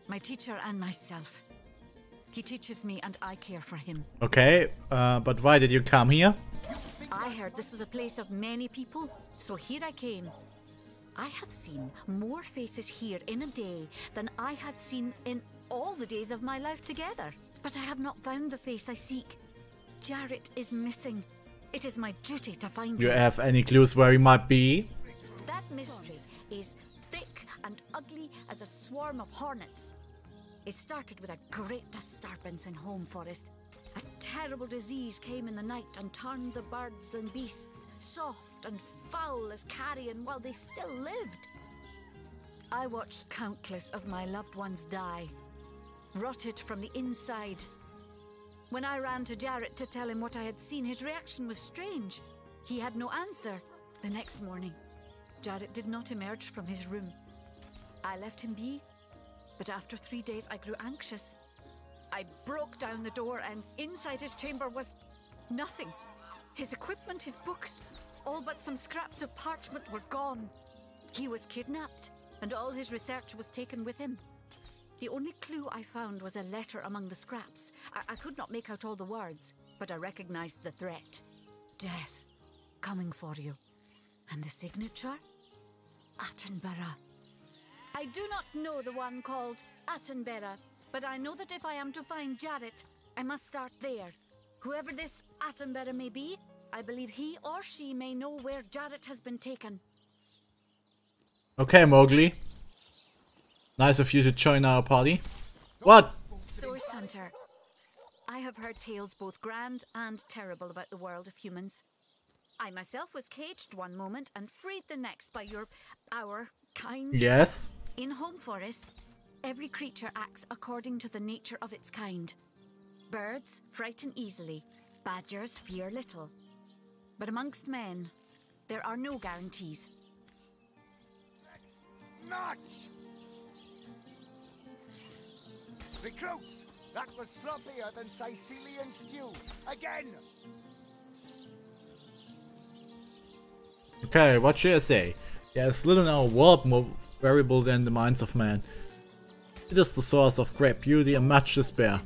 my teacher and myself. He teaches me and I care for him. Okay, but why did you come here? I heard this was a place of many people, so here I came. I have seen more faces here in a day than I had seen in all the days of my life together. But I have not found the face I seek. Jarrett is missing. It is my duty to find him. You have any clues where he might be? That mystery is thick and ugly as a swarm of hornets. It started with a great disturbance in Home Forest. A terrible disease came in the night and turned the birds and beasts soft and foul as carrion while they still lived. I watched countless of my loved ones die, rotted from the inside. When I ran to Jarrett to tell him what I had seen, his reaction was strange. He had no answer. The next morning, Jarrett did not emerge from his room. I left him be, but after 3 days I grew anxious. I broke down the door and inside his chamber was nothing. His equipment, his books, all but some scraps of parchment were gone. He was kidnapped and all his research was taken with him. The only clue I found was a letter among the scraps. I could not make out all the words, but I recognized the threat. Death, coming for you. And the signature? Attenborough. I do not know the one called Attenborough, but I know that if I am to find Jarrett, I must start there. Whoever this Attenborough may be, I believe he or she may know where Jarrett has been taken. Okay, Mowgli. Nice of you to join our party. What? Source Hunter. I have heard tales both grand and terrible about the world of humans. I myself was caged one moment and freed the next by our kind. Yes. In Home Forest, every creature acts according to the nature of its kind. Birds frighten easily, badgers fear little. But amongst men, there are no guarantees. Nuts! Recruits! That was sloppier than Sicilian stew. Again! Okay, what should I say? There's little in our world more variable than the minds of man. It is the source of great beauty and much despair,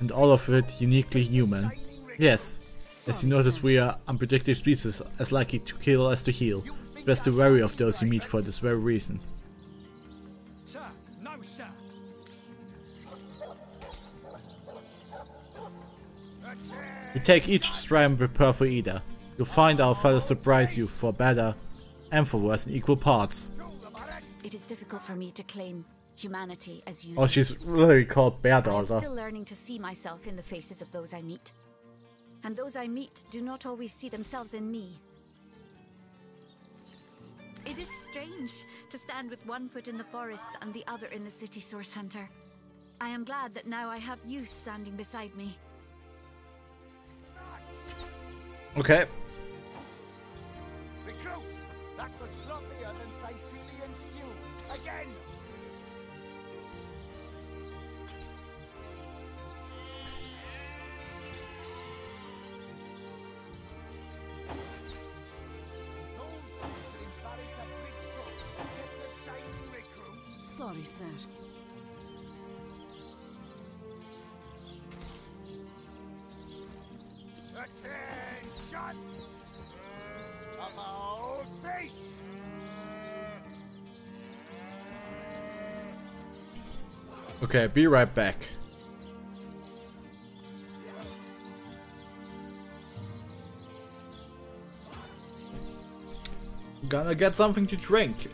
and all of it uniquely human. Yes, as you notice, we are unpredictable species, as likely to kill as to heal. It's best to wary of those you meet for this very reason. Sir, no, sir. We take each to try and prepare for either. You'll find our fellows surprise you for better and for worse in equal parts. It is difficult for me to claim humanity as you Oh, do. she's really called Bear I am Daughter. still learning to see myself in the faces of those I meet. And those I meet do not always see themselves in me. It is strange to stand with one foot in the forest and the other in the city, Source Hunter. I am glad that now I have you standing beside me. Okay, again! Sorry, sir. Attention! About face! Okay, be right back. Gonna get something to drink.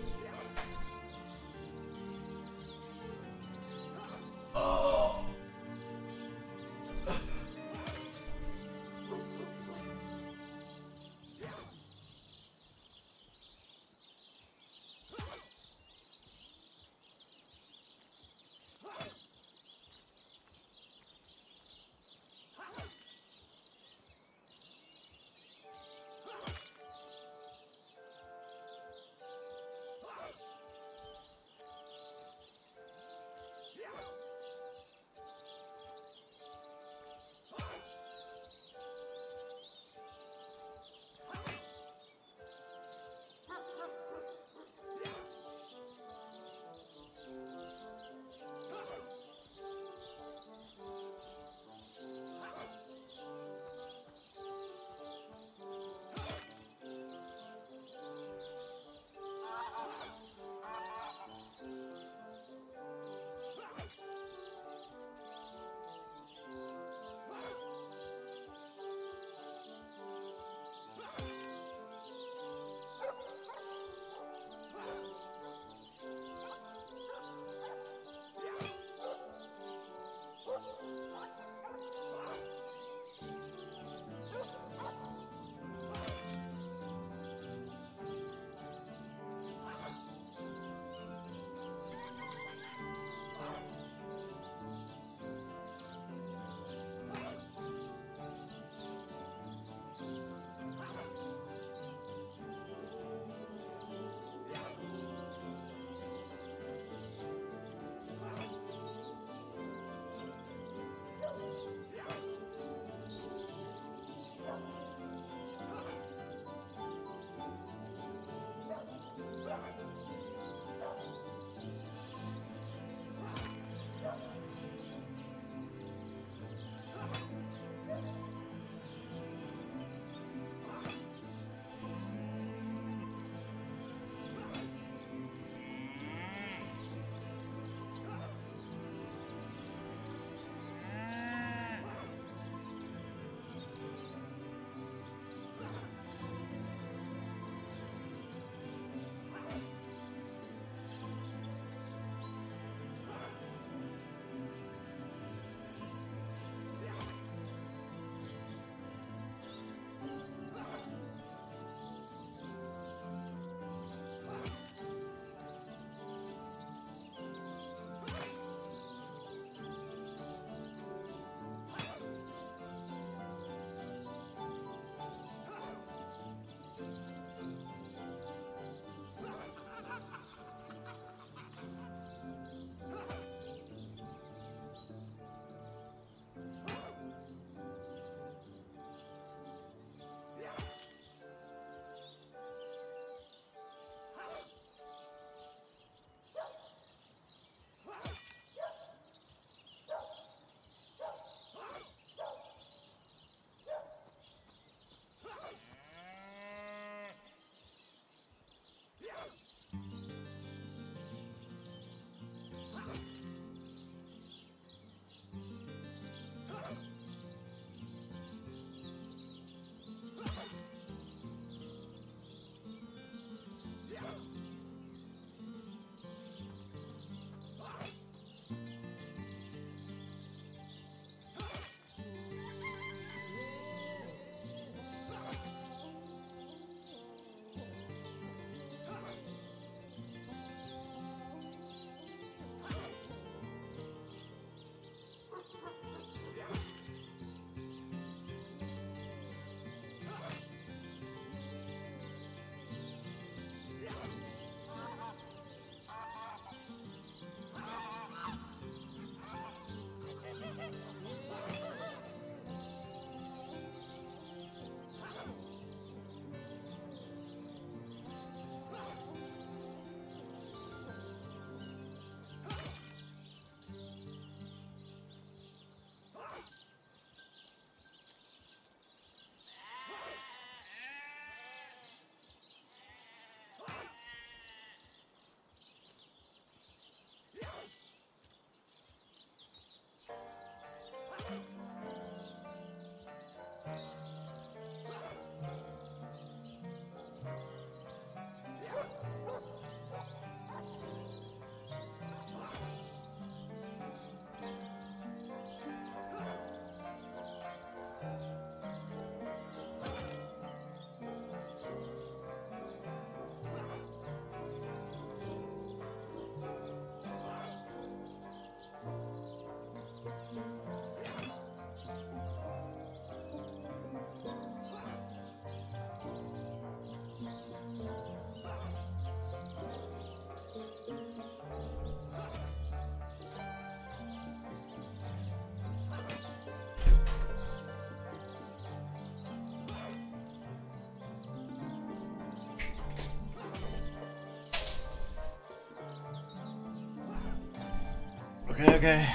Okay.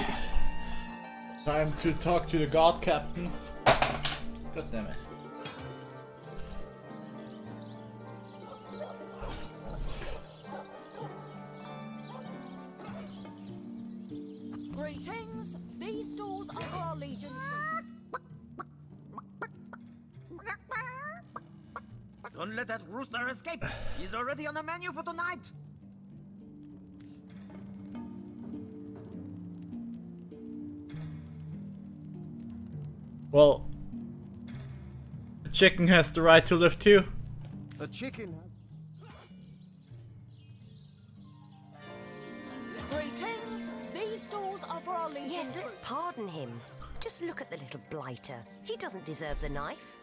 Time to talk to the guard captain. God damn it. Greetings. These stalls are for our legion. Don't let that rooster escape. He's already on the menu for tonight. Well, the chicken has the right to live too. A chicken. Greetings. These stalls are for our legion. Yes, let's pardon him. Just look at the little blighter. He doesn't deserve the knife.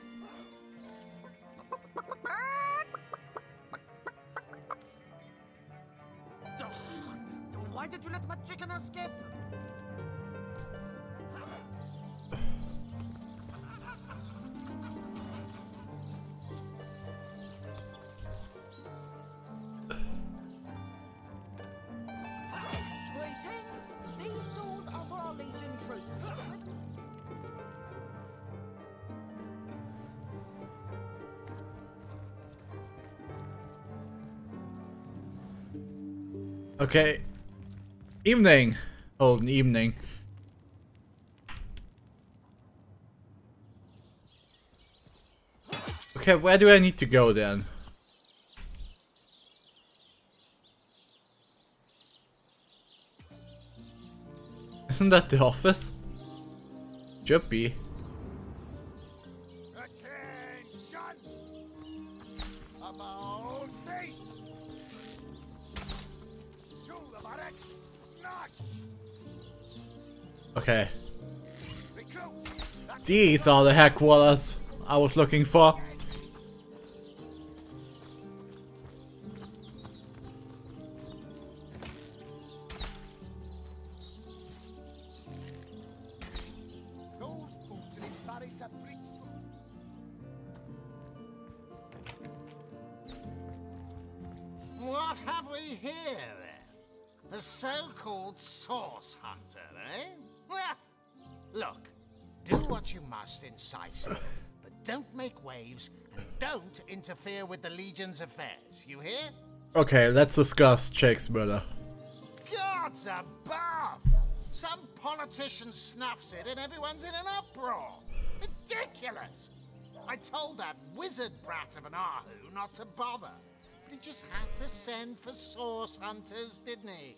Why did you let my chicken escape? Greetings. These stalls are for our legion troops. Okay. Evening. Oh, an evening. Okay, where do I need to go then? Isn't that the office? Should be. Attention! About face! To the barracks! Not! Okay. These are the headquarters I was looking for. What have we here, then? A so-called source hunter, eh? Well, look, do what you must in Sicily, but don't make waves and don't interfere with the Legion's affairs, you hear? Okay, let's discuss Jake's murder. Gods above! Some politician snuffs it and everyone's in an uproar. Ridiculous! I told that wizard brat of an Ahu not to bother. But he just had to send for source hunters, didn't he?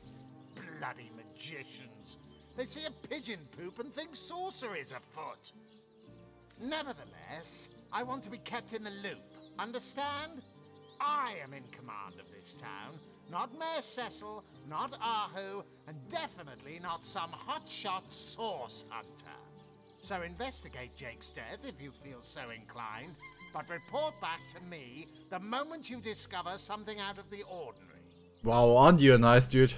Bloody magicians. They see a pigeon poop and think sorcery's afoot. Nevertheless, I want to be kept in the loop. Understand? I am in command of this town. Not Mayor Cecil, not Ahu, and definitely not some hotshot source hunter. So investigate Jake's death if you feel so inclined, but report back to me the moment you discover something out of the ordinary. Wow, aren't you a nice dude?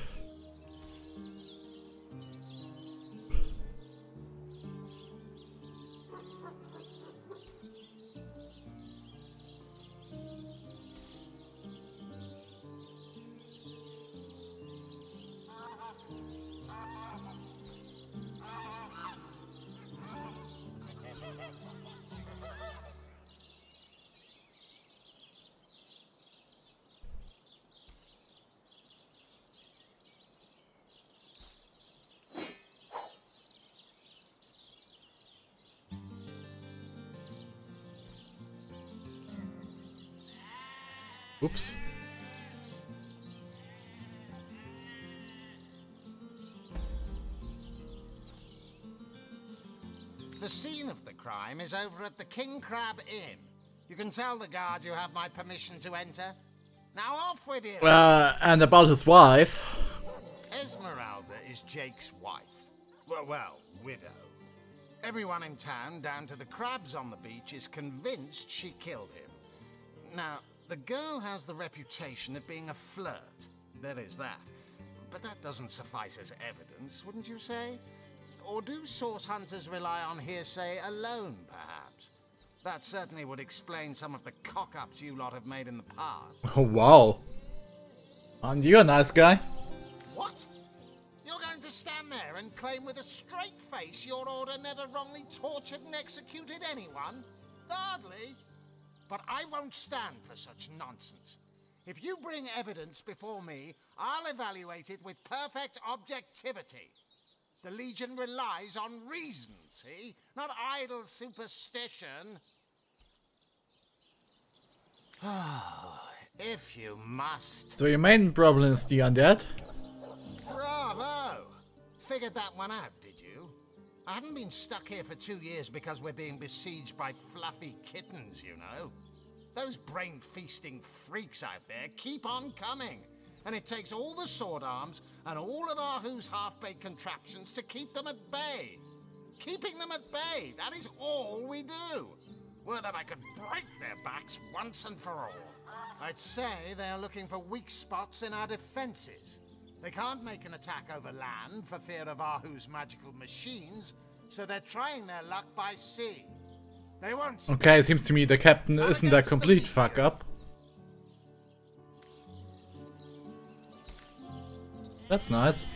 Oops. The scene of the crime is over at the King Crab Inn. You can tell the guard you have my permission to enter. Now off with you! And about his wife. Esmeralda is Jake's wife. Well, widow. Everyone in town, down to the crabs on the beach, is convinced she killed him. Now, the girl has the reputation of being a flirt. There is that. But that doesn't suffice as evidence, wouldn't you say? Or do source hunters rely on hearsay alone, perhaps? That certainly would explain some of the cock-ups you lot have made in the past. Oh, wow. Aren't you a nice guy? What? You're going to stand there and claim with a straight face your order never wrongly tortured and executed anyone? Hardly. But I won't stand for such nonsense. If you bring evidence before me, I'll evaluate it with perfect objectivity. The Legion relies on reason, see? Not idle superstition. If you must. So your main problem is the undead? Bravo! Figured that one out, did you? I haven't been stuck here for 2 years because we're being besieged by fluffy kittens, you know. Those brain-feasting freaks out there keep on coming. And it takes all the sword arms and all of Ahu's half-baked contraptions to keep them at bay. Keeping them at bay, that is all we do. Were that I could break their backs once and for all. I'd say they're looking for weak spots in our defenses. They can't make an attack over land for fear of Ahu's magical machines, so they're trying their luck by sea. They won't. Okay, it seems to me the captain isn't a complete fuck up. That's nice.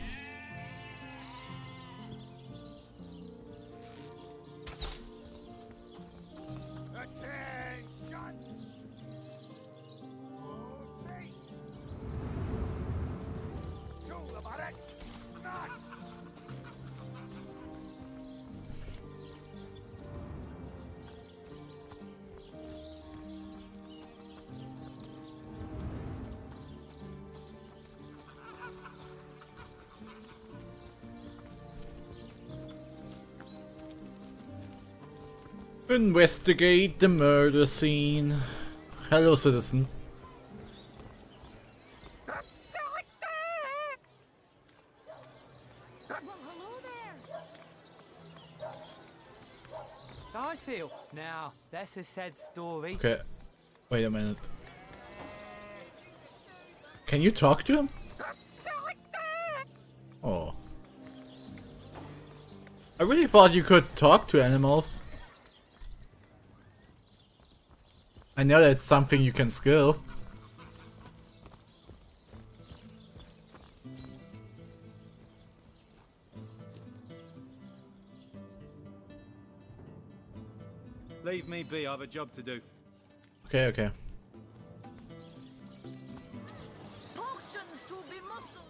Investigate the murder scene. Hello, citizen. I feel. Now, that's a sad story. Okay, wait a minute. Can you talk to him? Oh. I really thought you could talk to animals. I know that's something you can skill. Leave me be, I have a job to do. Okay, okay. Potions to be muscled.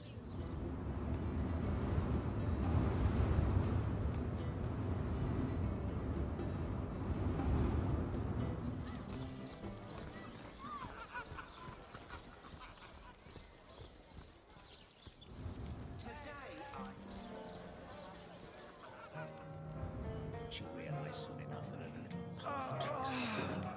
You realize soon enough that a little politics is happening.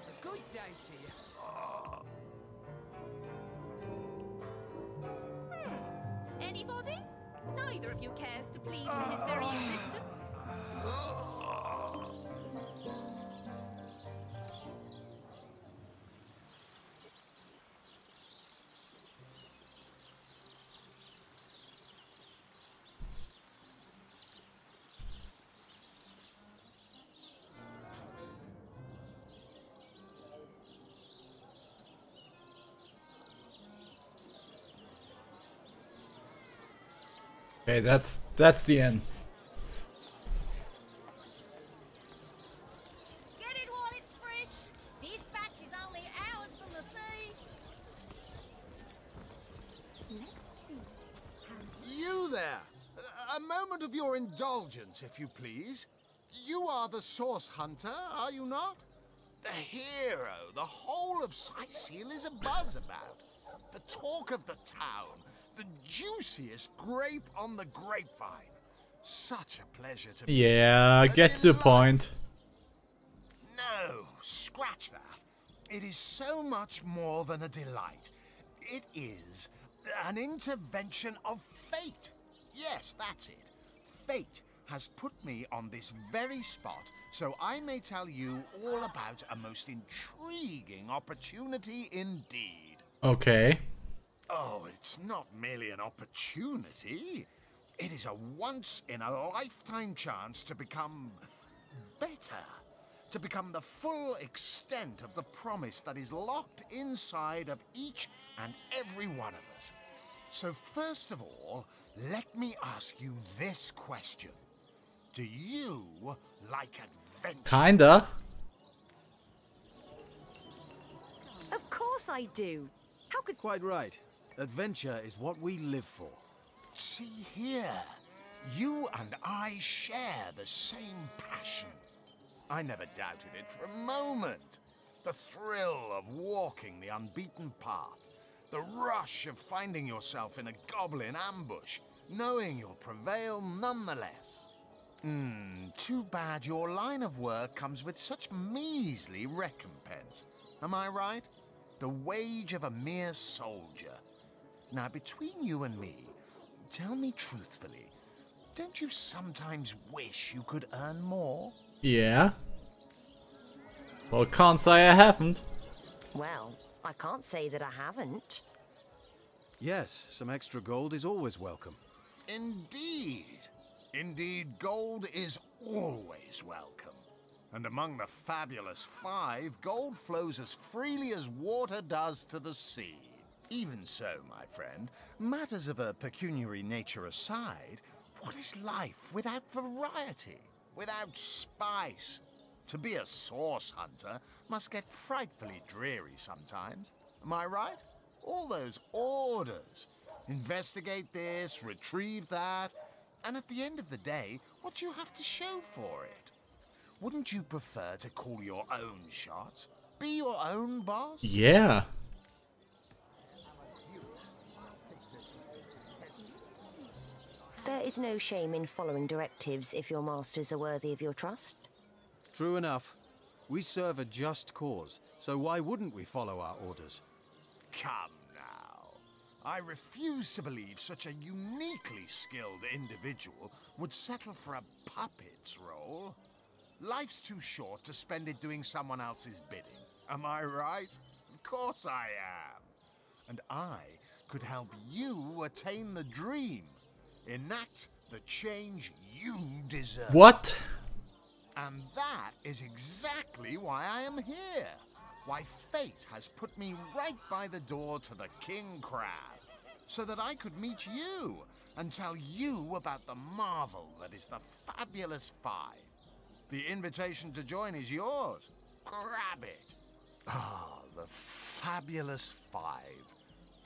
A good day to you. Anybody? Neither of you cares to plead for his very existence. Okay, that's the end. Get it while it's fresh. This batch is only hours from the sea. Let's see. You there! A moment of your indulgence, if you please. You are the source hunter, are you not? The hero the whole of Sightseal is abuzz about. The talk of the town. The juiciest grape on the grapevine. Such a pleasure to meet you. Yeah, get to the point. No, scratch that. It is so much more than a delight. It is an intervention of fate. Yes, that's it. Fate has put me on this very spot, so I may tell you all about a most intriguing opportunity indeed. Okay. Oh, it's not merely an opportunity. It is a once-in-a-lifetime chance to become better. To become the full extent of the promise that is locked inside of each and every one of us. So first of all, let me ask you this question. Do you like adventure? Kinda. Of course I do. How could... Quite right. Adventure is what we live for. See here. You and I share the same passion. I never doubted it for a moment. The thrill of walking the unbeaten path. The rush of finding yourself in a goblin ambush, knowing you'll prevail nonetheless. Too bad your line of work comes with such measly recompense. Am I right? The wage of a mere soldier. Now, between you and me, tell me truthfully, don't you sometimes wish you could earn more? Yeah. Well, can't say I haven't. Well, I can't say that I haven't. Yes, some extra gold is always welcome. Indeed. Indeed, gold is always welcome. And among the fabulous five, gold flows as freely as water does to the sea. Even so, my friend, matters of a pecuniary nature aside, what is life without variety, without spice? To be a source hunter must get frightfully dreary sometimes. Am I right? All those orders. Investigate this, retrieve that. And at the end of the day, what do you have to show for it? Wouldn't you prefer to call your own shots? Be your own boss? Yeah. There is no shame in following directives if your masters are worthy of your trust. True enough. We serve a just cause, so why wouldn't we follow our orders? Come now. I refuse to believe such a uniquely skilled individual would settle for a puppet's role. Life's too short to spend it doing someone else's bidding. Am I right? Of course I am. And I could help you attain the dream. Enact the change you deserve. What? And that is exactly why I am here. Why fate has put me right by the door to the King Crab. So that I could meet you and tell you about the marvel that is the Fabulous Five. The invitation to join is yours. Grab it. Ah, the Fabulous Five.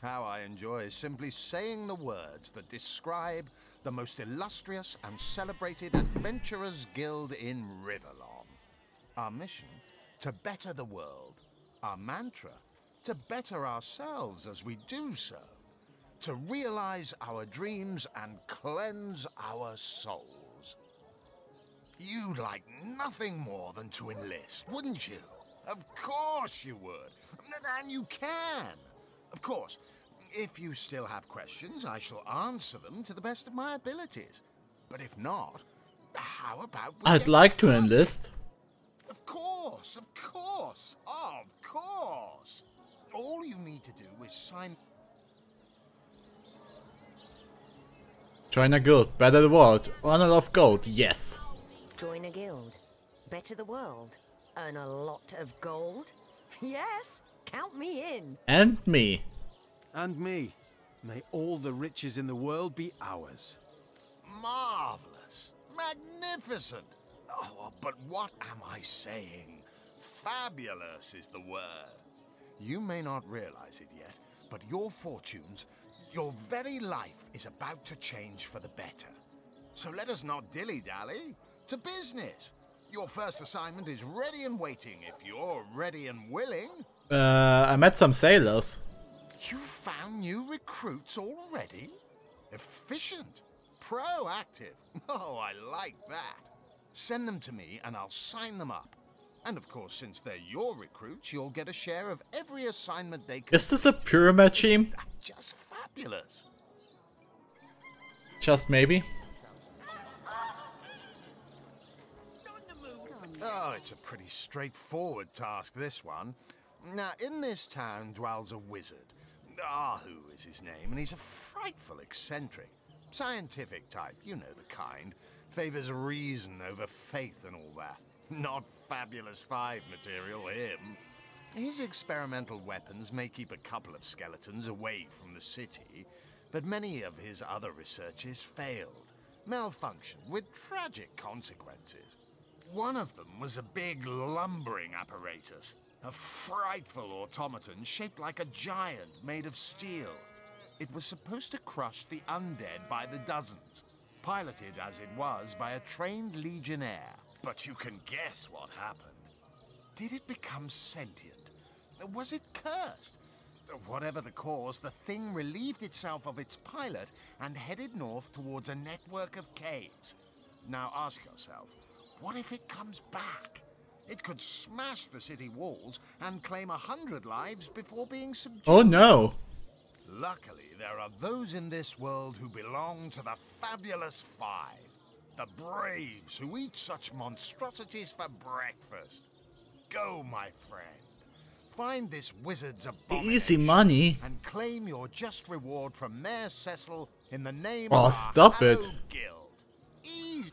How I enjoy simply saying the words that describe the most illustrious and celebrated adventurers' guild in Riverlong. Our mission, to better the world. Our mantra, to better ourselves as we do so. To realize our dreams and cleanse our souls. You'd like nothing more than to enlist, wouldn't you? Of course you would. And you can. Of course, if you still have questions, I shall answer them to the best of my abilities. But if not, how about we I'd like to enlist. Of course, of course, of course. All you need to do is sign... Join a guild, better the world, earn a lot of gold, yes. Join a guild, better the world, earn a lot of gold? Yes, count me in. And me. And me. May all the riches in the world be ours. Marvelous. Magnificent. Oh, but what am I saying? Fabulous is the word. You may not realize it yet, but your fortunes, your very life is about to change for the better. So let us not dilly-dally. To business. Your first assignment is ready and waiting if you're ready and willing. I met some sailors. You found new recruits already? Efficient. Proactive. Oh, I like that. Send them to me and I'll sign them up. And of course, since they're your recruits, you'll get a share of every assignment they can. Is this a pyramid scheme? Just fabulous. Just maybe. Oh, it's a pretty straightforward task, this one. Now, in this town dwells a wizard. Ahu is his name, and he's a frightful eccentric. Scientific type, you know the kind. Favors reason over faith and all that. Not Fabulous 5 material, him. His experimental weapons may keep a couple of skeletons away from the city, but many of his other researches failed. Malfunctioned with tragic consequences. One of them was a big lumbering apparatus. A frightful automaton shaped like a giant made of steel. It was supposed to crush the undead by the dozens, piloted as it was by a trained legionnaire. But you can guess what happened. Did it become sentient? Was it cursed? Whatever the cause, the thing relieved itself of its pilot and headed north towards a network of caves. Now ask yourself, what if it comes back? It could smash the city walls and claim 100 lives before being subdued. Oh no! Luckily, there are those in this world who belong to the Fabulous 5. The braves who eat such monstrosities for breakfast. Go, my friend. Find this wizard's abomination Easy money. and claim your just reward from Mayor Cecil in the name Oh, of stop our it. Hallowed Guild. Easy.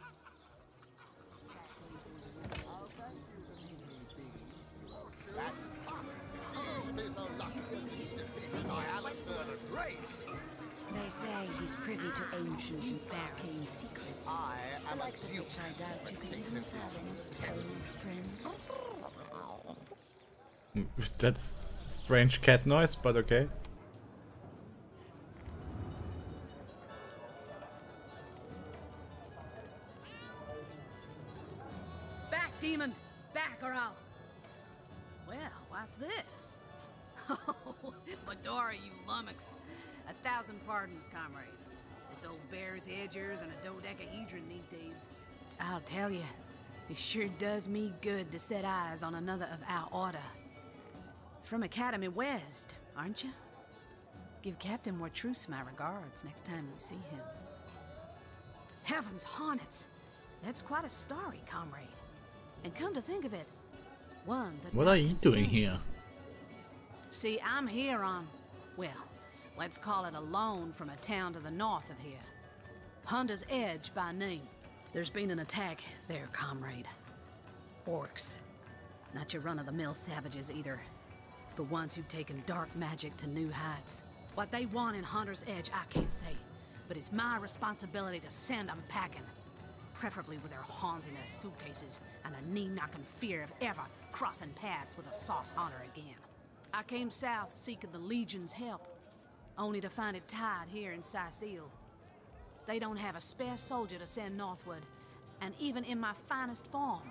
They say he's privy to ancient and arcane secrets. The likes of which I doubt you can even fathom, friend. That's strange cat noise, but okay. Back, demon! Back, or I'll... Well, what's this? Oh, Medora, you lummox. 1,000 pardons, comrade. This old bear's edgier than a dodecahedron these days. I'll tell you, it sure does me good to set eyes on another of our order. From Academy West, aren't you? Give Captain Mortruce my regards next time you see him. Heavens hornets! That's quite a story, comrade. And come to think of it, one that... What are you doing here? See, I'm here on, well, let's call it a loan from a town to the north of here. Hunter's Edge by name. There's been an attack there, comrade. Orcs. Not your run-of-the-mill savages either, but ones who've taken dark magic to new heights. What they want in Hunter's Edge, I can't say, but it's my responsibility to send them packing. Preferably with their horns in their suitcases and a knee-knocking fear of ever crossing paths with a sauce hunter again. I came south seeking the Legion's help, only to find it tied here in Sicil. They don't have a spare soldier to send northward, and even in my finest form,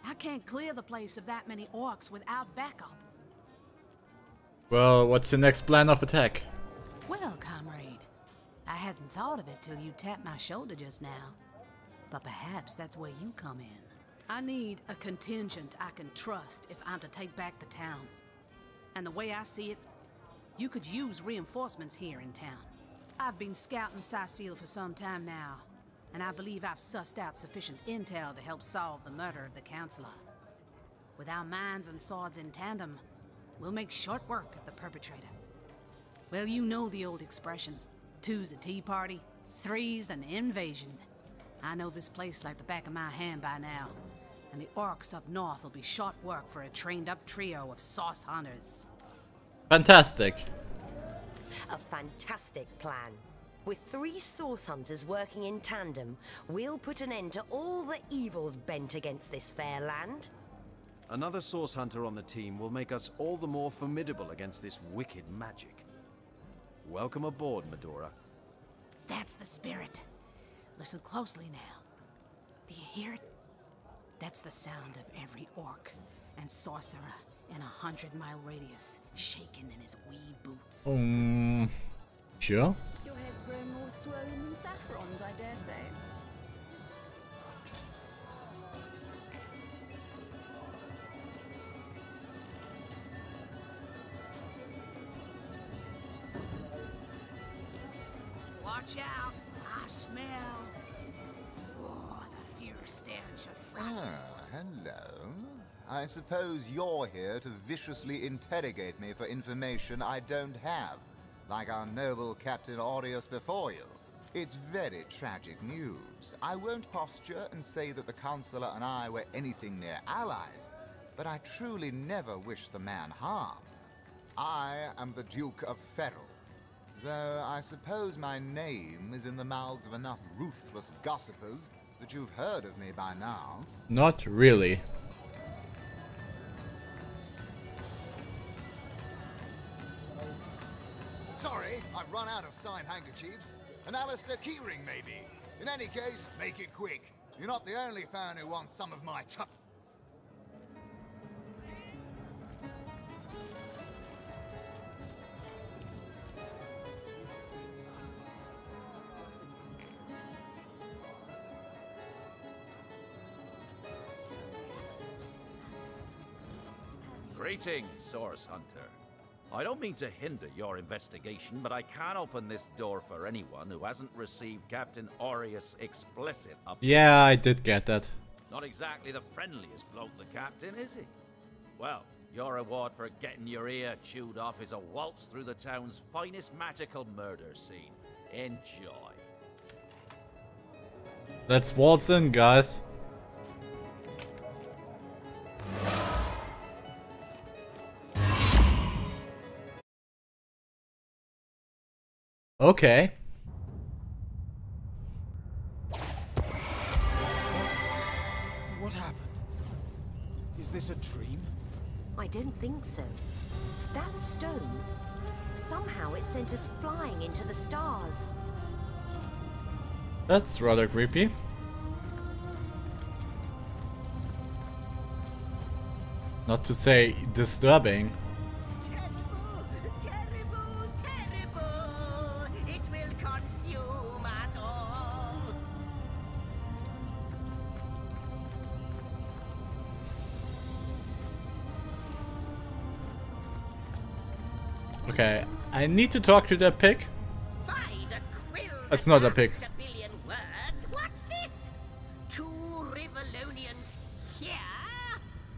I can't clear the place of that many orcs without backup. Well, what's your next plan of attack? Well, comrade, I hadn't thought of it till you tapped my shoulder just now. But perhaps that's where you come in. I need a contingent I can trust if I'm to take back the town. And the way I see it, you could use reinforcements here in town. I've been scouting Sicil for some time now, and I believe I've sussed out sufficient intel to help solve the murder of the Councilor. With our minds and swords in tandem, we'll make short work of the perpetrator. Well, you know the old expression. 2's a tea party, 3's an invasion. I know this place like the back of my hand by now, and the orcs up north will be short work for a trained-up trio of sauce hunters. Fantastic. A fantastic plan. With 3 source hunters working in tandem, we'll put an end to all the evils bent against this fair land. Another source hunter on the team will make us all the more formidable against this wicked magic. Welcome aboard, Medora. That's the spirit. Listen closely now. Do you hear it? That's the sound of every orc and sorcerer in a 100-mile radius shaking in his wee boots. Sure. Your head's growing more swollen than saffrons, I dare say. Watch out! I smell... Oh, the fierce stench of fragrance. Hello. I suppose you're here to viciously interrogate me for information I don't have, like our noble Captain Aureus before you. It's very tragic news. I won't posture and say that the Chancellor and I were anything near allies, but I truly never wished the man harm. I am the Duke of Ferrell, though I suppose my name is in the mouths of enough ruthless gossipers that you've heard of me by now. Not really. Sorry, I've run out of signed handkerchiefs. An Alistair keyring, maybe. In any case, make it quick. You're not the only fan who wants some of my tough. Greetings, Source Hunter. I don't mean to hinder your investigation, but I can't open this door for anyone who hasn't received Captain Aureus' explicit up. Yeah, I did get that. Not exactly the friendliest bloke, the captain, is he? Well, your reward for getting your ear chewed off is a waltz through the town's finest magical murder scene. Enjoy. Let's waltz in, guys. Okay. What happened? Is this a dream? I don't think so. That stone, somehow it sent us flying into the stars. That's rather creepy. Not to say disturbing. Okay, I need to talk to that pig. That's not a pig. What's this? Two Rivalonians here?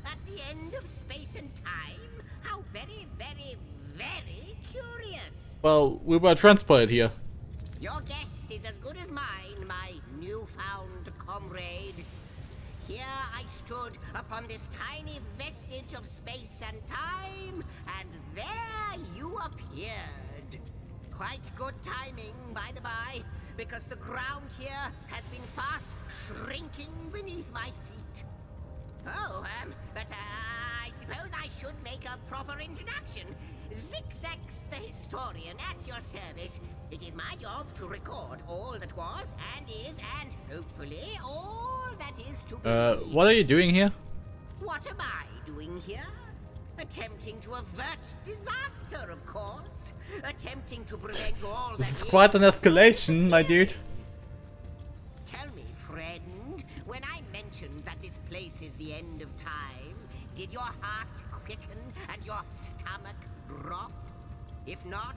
At the end of space and time? How very, very, very curious. Well, we were transported here. Your guess is as good as mine, my newfound comrade. Here I stood upon this tiny vestige of space and time, and there you appeared. Quite good timing, by the by, because the ground here has been fast shrinking beneath my feet. Oh, but I suppose I should make a proper introduction. Zigzags the historian at your service. It is my job to record all that was and is and hopefully all that is to be. What are you doing here? What am I doing here? Attempting to avert disaster, of course. Attempting to prevent all that This is quite an escalation, my dude. Tell me, friend, when I mentioned that this place is the end of time, did your heart quicken and your stomach drop? If not,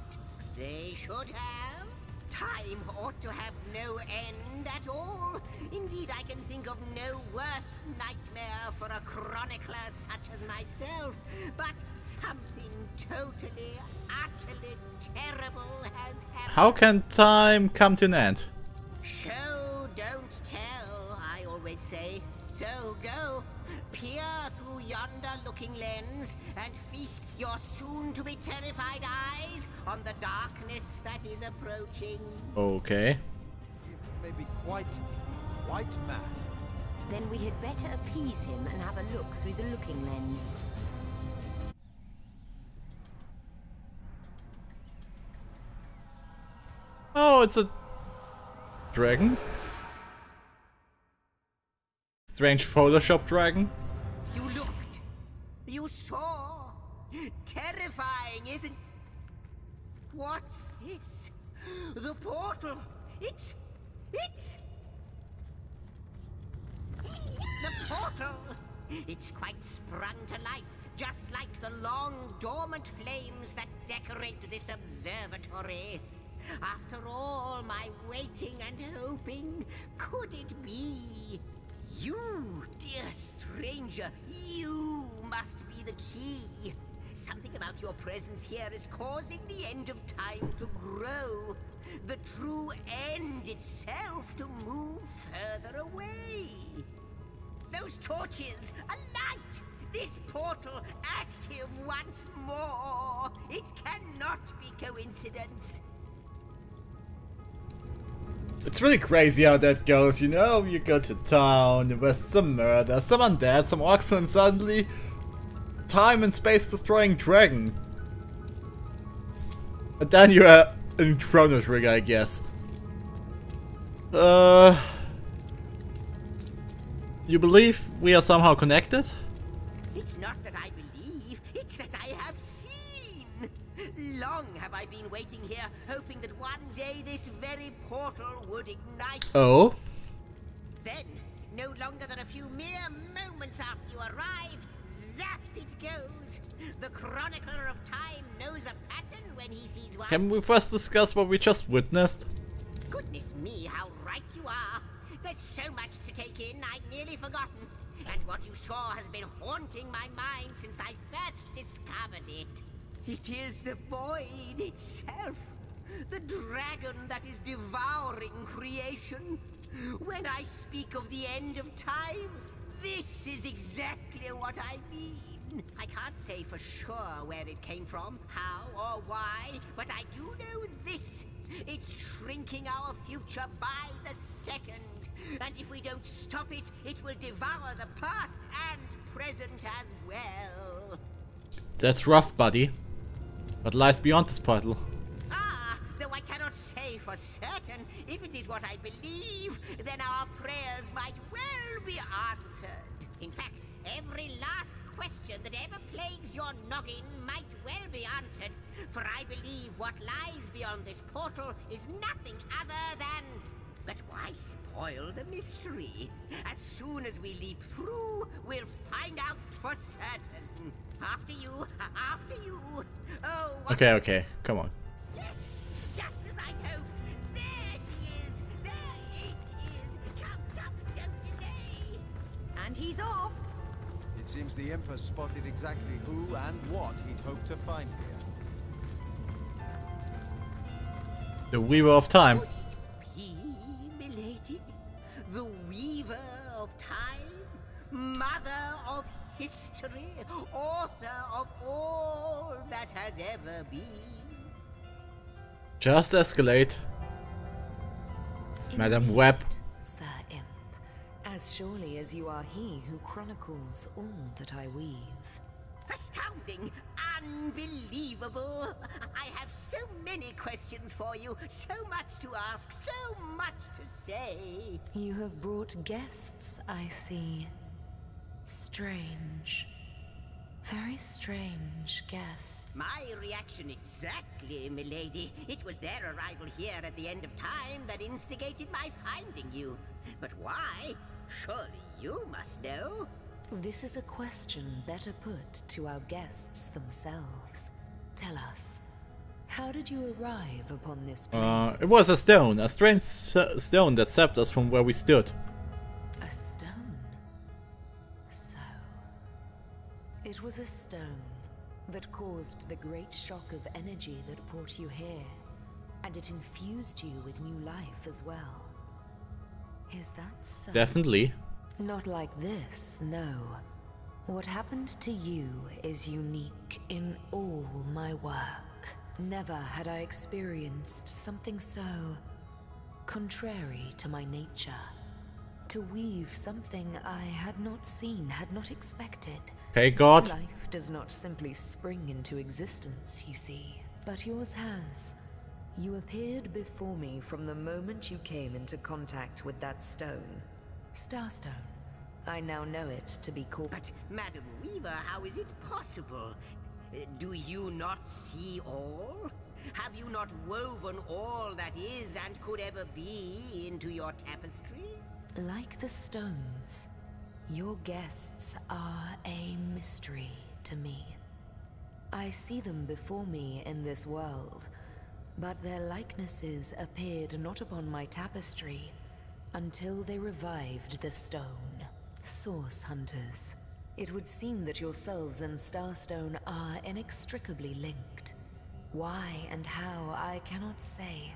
they should have. Time ought to have no end at all. Indeed, I can think of no worse nightmare for a chronicler such as myself. But something totally, utterly terrible has happened. How can time come to an end? Show, don't tell, I always say. So go, peer through yonder looking lens and feast your soon-to-be terrified eyes on the darkness that is approaching. Okay. It may be quite mad. Then we had better appease him and have a look through the looking lens. Oh, it's a dragon. Strange Photoshop dragon. You looked. You saw. Terrifying, isn't... What's this? The portal. It's... The portal. It's quite sprung to life, just like the long dormant flames that decorate this observatory. After all my waiting and hoping, could it be? You, dear stranger, you must be the key. Something about your presence here is causing the end of time to grow. the true end itself to move further away. Those torches, alight! This portal active once more! It cannot be coincidence. It's really crazy how that goes, you know? You go to town, there's some murder, some undead, some orcs, and suddenly time and space destroying dragon. And then you're in Chrono Trigger, I guess. You believe we are somehow connected? It's not that I believe, it's that I have seen. Long have I been waiting here, hoping that one day this very portal would ignite. Oh? Then, no longer than a few mere moments after you arrive, zap it goes. The chronicler of time knows a pattern when he sees one. Can we first discuss what we just witnessed? Goodness me, how right you are. There's so much to take in, I'd nearly forgotten. And what you saw has been haunting my mind since I first discovered it. It is the void itself. The dragon that is devouring creation. When I speak of the end of time, this is exactly what I mean. I can't say for sure where it came from, how or why, but I do know this. It's shrinking our future by the second. And if we don't stop it, it will devour the past and present as well. That's rough, buddy. What lies beyond this portal? Ah, though I cannot say for certain, if it is what I believe, then our prayers might well be answered. In fact, every last question that ever plagued your noggin might well be answered, for I believe what lies beyond this portal is nothing other than... But why spoil the mystery? As soon as we leap through, we'll find out for certain. After you, after you. Oh, Okay, come on. Yes, just as I hoped. There she is. There it is. Come, don't delay. And he's off. It seems the imp has spotted exactly who and what he'd hoped to find here. The Weaver of Time. Milady, the weaver of time, mother of history, author of all that has ever been. Just escalate. Madam Web. Sir Imp, as surely as you are he who chronicles all that I weave. Astounding! Unbelievable! I have so many questions for you, so much to ask, so much to say. You have brought guests, I see. Strange. Very strange guests. My reaction exactly, milady. It was their arrival here at the end of time that instigated my finding you. But why? Surely you must know. This is a question better put to our guests themselves. Tell us, how did you arrive upon this place? It was a stone, a strange stone that saved us from where we stood. A stone? So, it was a stone that caused the great shock of energy that brought you here, and it infused you with new life as well. Is that so? Definitely. Not like this, no. What happened to you is unique in all my work. Never had I experienced something so contrary to my nature. To weave something I had not seen, had not expected. Hey, God. Life does not simply spring into existence, you see, but yours has. You appeared before me from the moment you came into contact with that stone. Starstone. I now know it to be called... But, Madam Weaver, how is it possible? Do you not see all? Have you not woven all that is and could ever be into your tapestry? Like the stones, your guests are a mystery to me. I see them before me in this world, but their likenesses appeared not upon my tapestry until they revived the stone. Source Hunters. It would seem that yourselves and Starstone are inextricably linked. Why and how, I cannot say,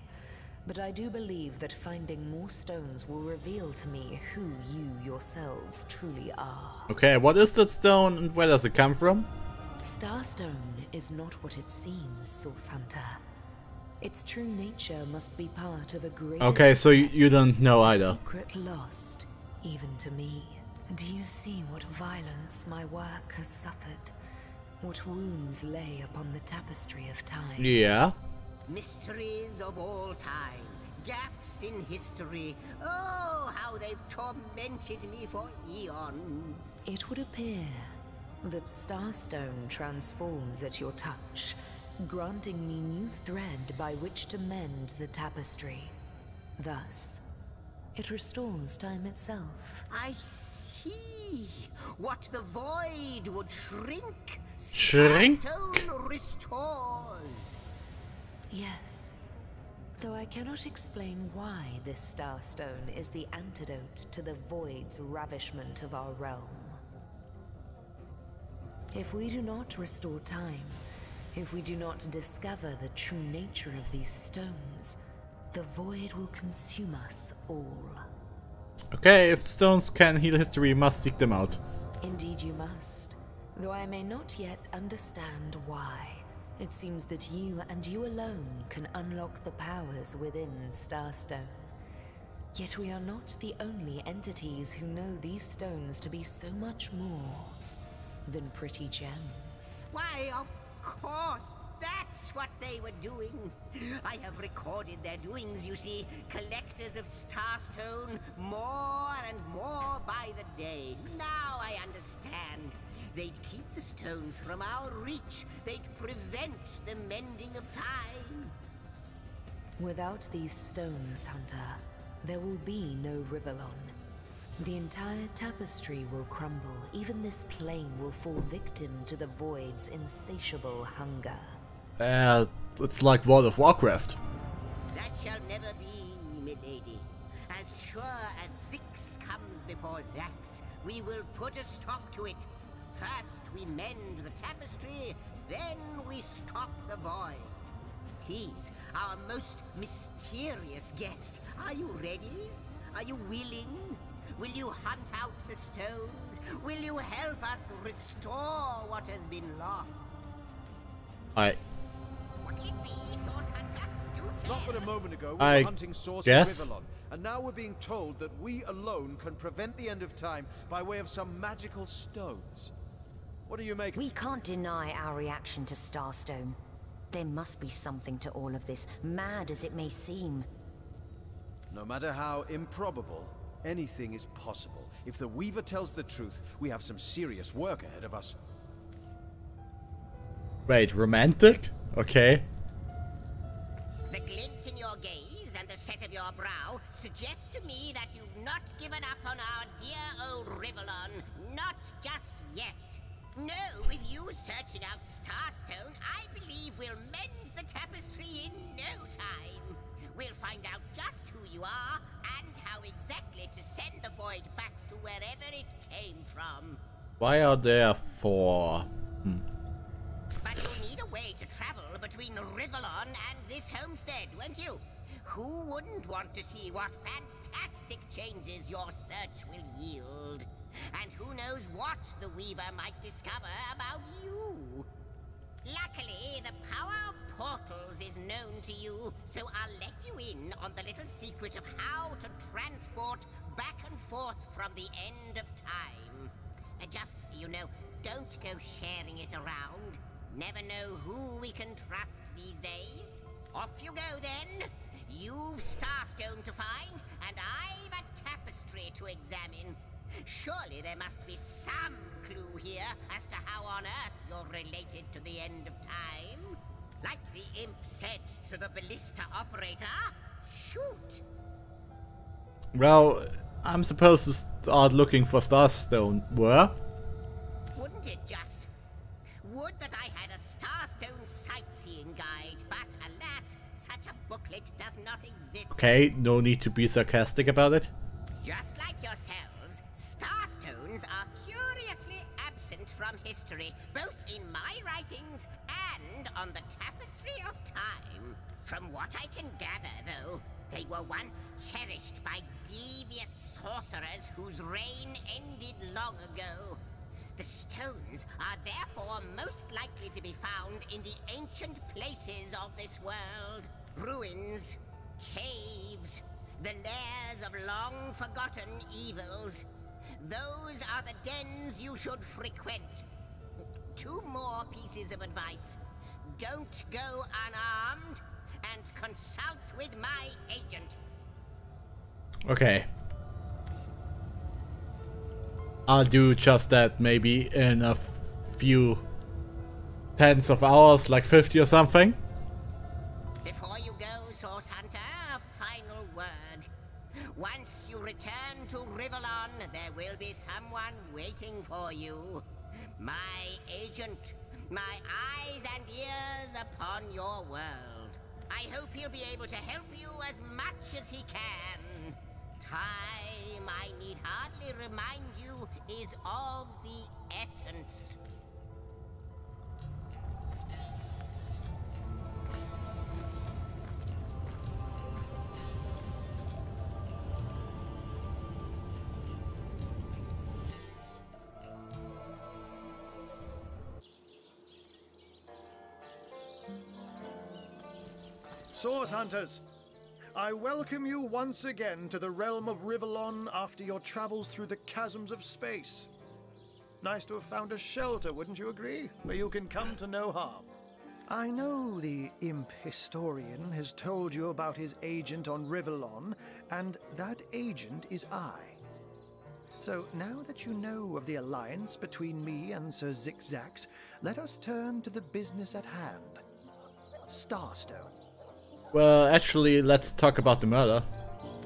but I do believe that finding more stones will reveal to me who you yourselves truly are. Okay, what is that stone and where does it come from? Starstone is not what it seems, Source Hunter. Its true nature must be part of a greater Okay, so you don't know either. secret lost, even to me. Do you see what violence my work has suffered? What wounds lay upon the tapestry of time? Yeah. Mysteries of all time, gaps in history. Oh, how they've tormented me for eons. It would appear that Starstone transforms at your touch, granting me new thread by which to mend the tapestry. Thus, it restores time itself. I see. What the void would shrink, Shrink? Starstone restores. Yes. Though I cannot explain why this Starstone is the antidote to the void's ravishment of our realm. If we do not restore time, if we do not discover the true nature of these stones, the void will consume us all. Okay, if stones can heal history, you must seek them out. Indeed you must, though I may not yet understand why. It seems that you and you alone can unlock the powers within Starstone. Yet we are not the only entities who know these stones to be so much more than pretty gems. Why, of course, that's what they were doing. I have recorded their doings, you see. Collectors of Starstone, more and more by the day. Now I understand. They'd keep the stones from our reach. They'd prevent the mending of time. Without these stones, Hunter, there will be no Rivellon. The entire tapestry will crumble. Even this plane will fall victim to the void's insatiable hunger. It's like World of Warcraft. That shall never be, milady. As sure as Zix comes before Zax, we will put a stop to it. First we mend the tapestry, then we stop the void. Please, our most mysterious guest, are you ready? Are you willing? Will you hunt out the stones? Will you help us restore what has been lost? What'll it be, Source Hunter? Do tell. Not but a moment ago, we I were hunting Source guess. in Rivellon, and now we're being told that we alone can prevent the end of time by way of some magical stones. What do you make? We can't deny our reaction to Starstone. There must be something to all of this, mad as it may seem. No matter how improbable, anything is possible. If the Weaver tells the truth, we have some serious work ahead of us. Wait, romantic? Okay. The glint in your gaze and the set of your brow suggest to me that you've not given up on our dear old Rivellon. Not just yet. No, with you searching out Starstone, I believe we'll mend the tapestry in no time. We'll find out just who you are and how exactly to send the void back to wherever it came from. Why are there four? But you'll need a way to travel between Rivellon and this homestead, won't you? Who wouldn't want to see what fantastic changes your search will yield? And who knows what the Weaver might discover about you? Luckily, the power of portals is known to you, so I'll let you in on the little secret of how to transport back and forth from the end of time. Just, you know, don't go sharing it around. Never know who we can trust these days. Off you go, then. You've Starstone to find, and I've a tapestry to examine. Surely there must be some clue here as to how on earth you're related to the end of time. Like the imp said to the ballista operator, shoot! Well, I'm supposed to start looking for Starstone. Where? Wouldn't it just? Would that I had a Starstone sightseeing guide, but alas, such a booklet does not exist. Okay, no need to be sarcastic about it. Just like yourselves, Starstones are curiously absent from history, both in my writings and on the tapestry of time. From what I can gather, though, They were once cherished by devious sorcerers whose reign ended long ago. The stones are therefore most likely to be found in the ancient places of this world. Ruins, caves, the lairs of long-forgotten evils. Those are the dens you should frequent. 2 more pieces of advice. Don't go unarmed, and consult with my agent. Okay. I'll do just that maybe in a few tens of hours, like 50 or something. Before you go, Source Hunter, a final word. Once you return to Rivellon, there will be someone waiting for you. My agent. My eyes and ears upon your world. I hope he'll be able to help you as much as he can. Time, I need hardly remind you, is of the essence. Source Hunters, I welcome you once again to the realm of Rivellon after your travels through the chasms of space. Nice to have found a shelter, wouldn't you agree? Where you can come to no harm. I know the imp historian has told you about his agent on Rivellon, and that agent is I. So now that you know of the alliance between me and Sir Zigzags, let us turn to the business at hand. Starstone. Well, actually, let's talk about the murder.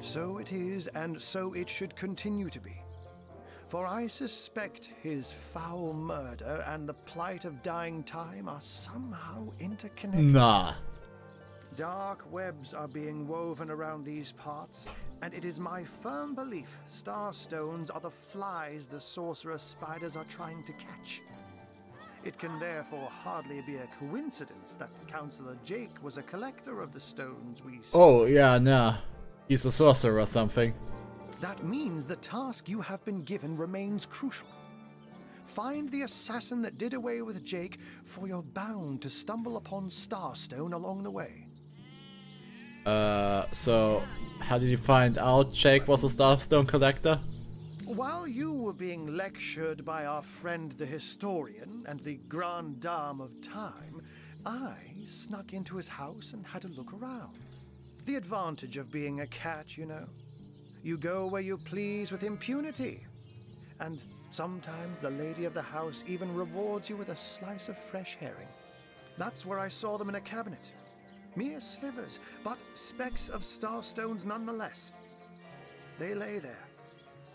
So it is, and so it should continue to be. For I suspect his foul murder and the plight of dying time are somehow interconnected. Nah. Dark webs are being woven around these parts, and it is my firm belief starstones are the flies the sorcerer spiders are trying to catch. It can therefore hardly be a coincidence that Councillor Jake was a collector of the stones we see. Oh, yeah, nah. He's a sorcerer or something. That means the task you have been given remains crucial. Find the assassin that did away with Jake, for you're bound to stumble upon Starstone along the way. So how did you find out Jake was a Starstone collector? While you were being lectured by our friend the historian and the grande dame of time, I snuck into his house and had a look around. The advantage of being a cat, you know. You go where you please with impunity. And sometimes the lady of the house even rewards you with a slice of fresh herring. That's where I saw them in a cabinet. Mere slivers, but specks of starstones nonetheless. They lay there,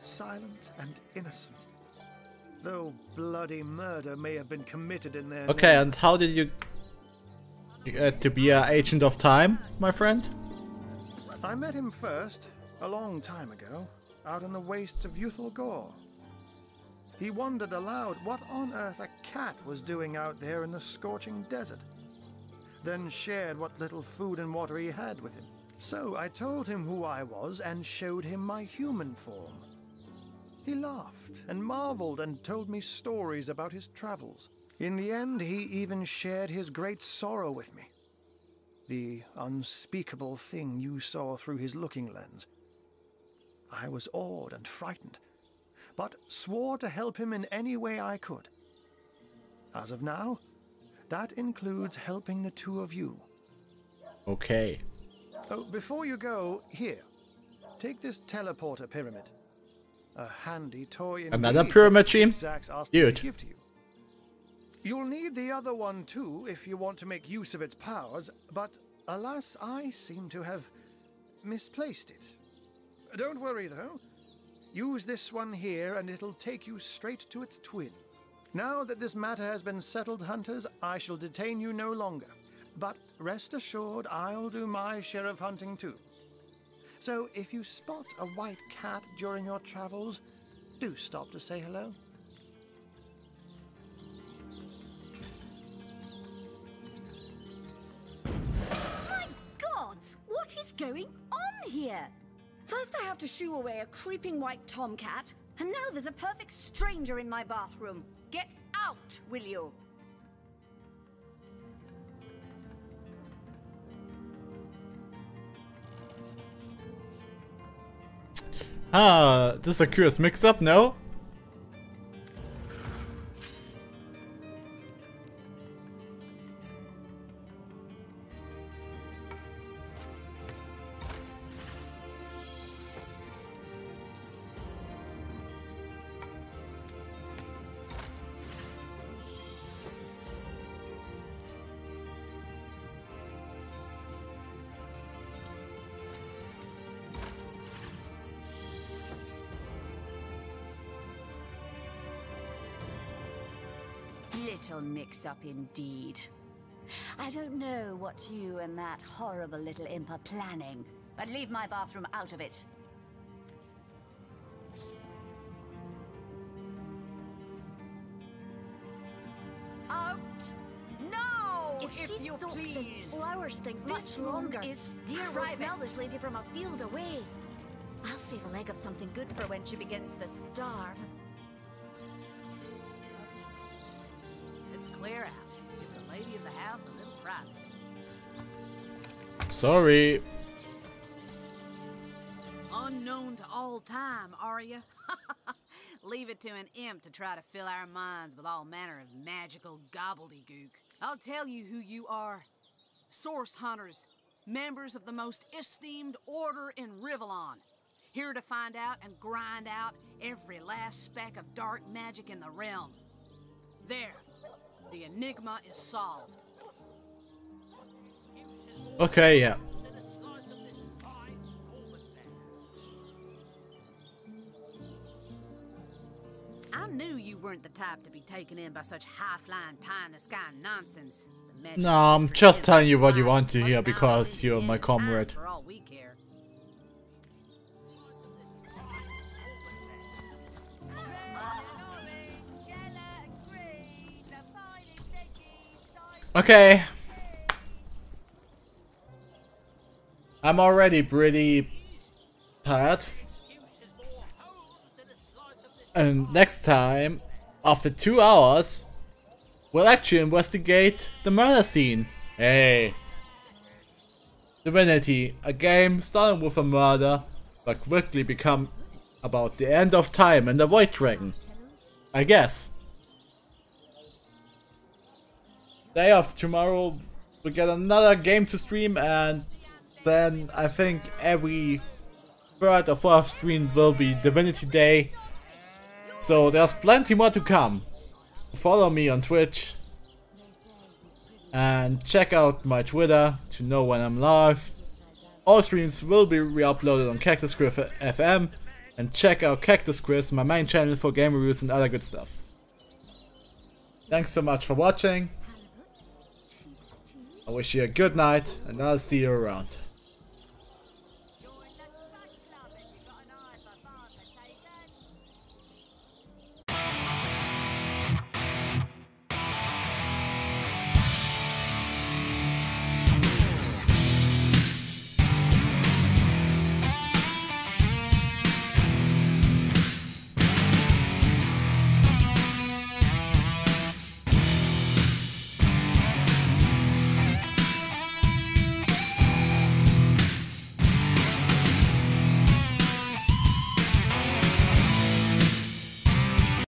silent and innocent, though bloody murder may have been committed in their Okay, name. and how did you get to be an agent of time, my friend? I met him first, a long time ago, out in the wastes of Youthful Gore. He wondered aloud what on earth a cat was doing out there in the scorching desert, then shared what little food and water he had with him. So I told him who I was and showed him my human form. He laughed and marveled and told me stories about his travels. In the end, he even shared his great sorrow with me. The unspeakable thing you saw through his looking lens. I was awed and frightened, but swore to help him in any way I could. As of now, that includes helping the two of you. Okay. Oh, before you go, here, take this teleporter pyramid. A handy toy indeed. Another pyramid scheme? Zigzags asked me to Dude. give to you. You'll need the other one too if you want to make use of its powers, but alas, I seem to have misplaced it. Don't worry though. Use this one here and it'll take you straight to its twin. Now that this matter has been settled, hunters, I shall detain you no longer. But rest assured, I'll do my share of hunting too. So if you spot a white cat during your travels, do stop to say hello. My gods, what is going on here? First I have to shoo away a creeping white tomcat, and now there's a perfect stranger in my bathroom. Get out, will you? Ah, this is a curious mix-up, no? Little mix-up indeed. I don't know what you and that horrible little imp are planning, but leave my bathroom out of it. Out! No! If she soaks in flower stink much longer, deer will smell this lady from a field away. I'll save a leg of something good for when she begins to starve. It's clear out. Give the lady of the house a little privacy. Sorry. Unknown to all time, are you? Leave it to an imp to try to fill our minds with all manner of magical gobbledygook. I'll tell you who you are. Source hunters, members of the most esteemed order in Rivellon. Here to find out and grind out every last speck of dark magic in the realm. There. The enigma is solved. Okay, yeah. I knew you weren't the type to be taken in by such high-flying pie-in-the-sky nonsense. No, I'm just telling you what you want to hear because you're my comrade. For all we care. Okay. I'm already pretty tired. And next time, after 2 hours, we'll actually investigate the murder scene. Hey. Divinity, a game starting with a murder, but quickly become about the end of time and the Void Dragon. I guess. Day after tomorrow, we get another game to stream, and then I think every third or fourth stream will be Divinity Day. So there's plenty more to come. Follow me on Twitch and check out my Twitter to know when I'm live. All streams will be re-uploaded on CactusKris FM, and check out CactusKris, my main channel for game reviews and other good stuff. Thanks so much for watching. I wish you a good night, and I'll see you around.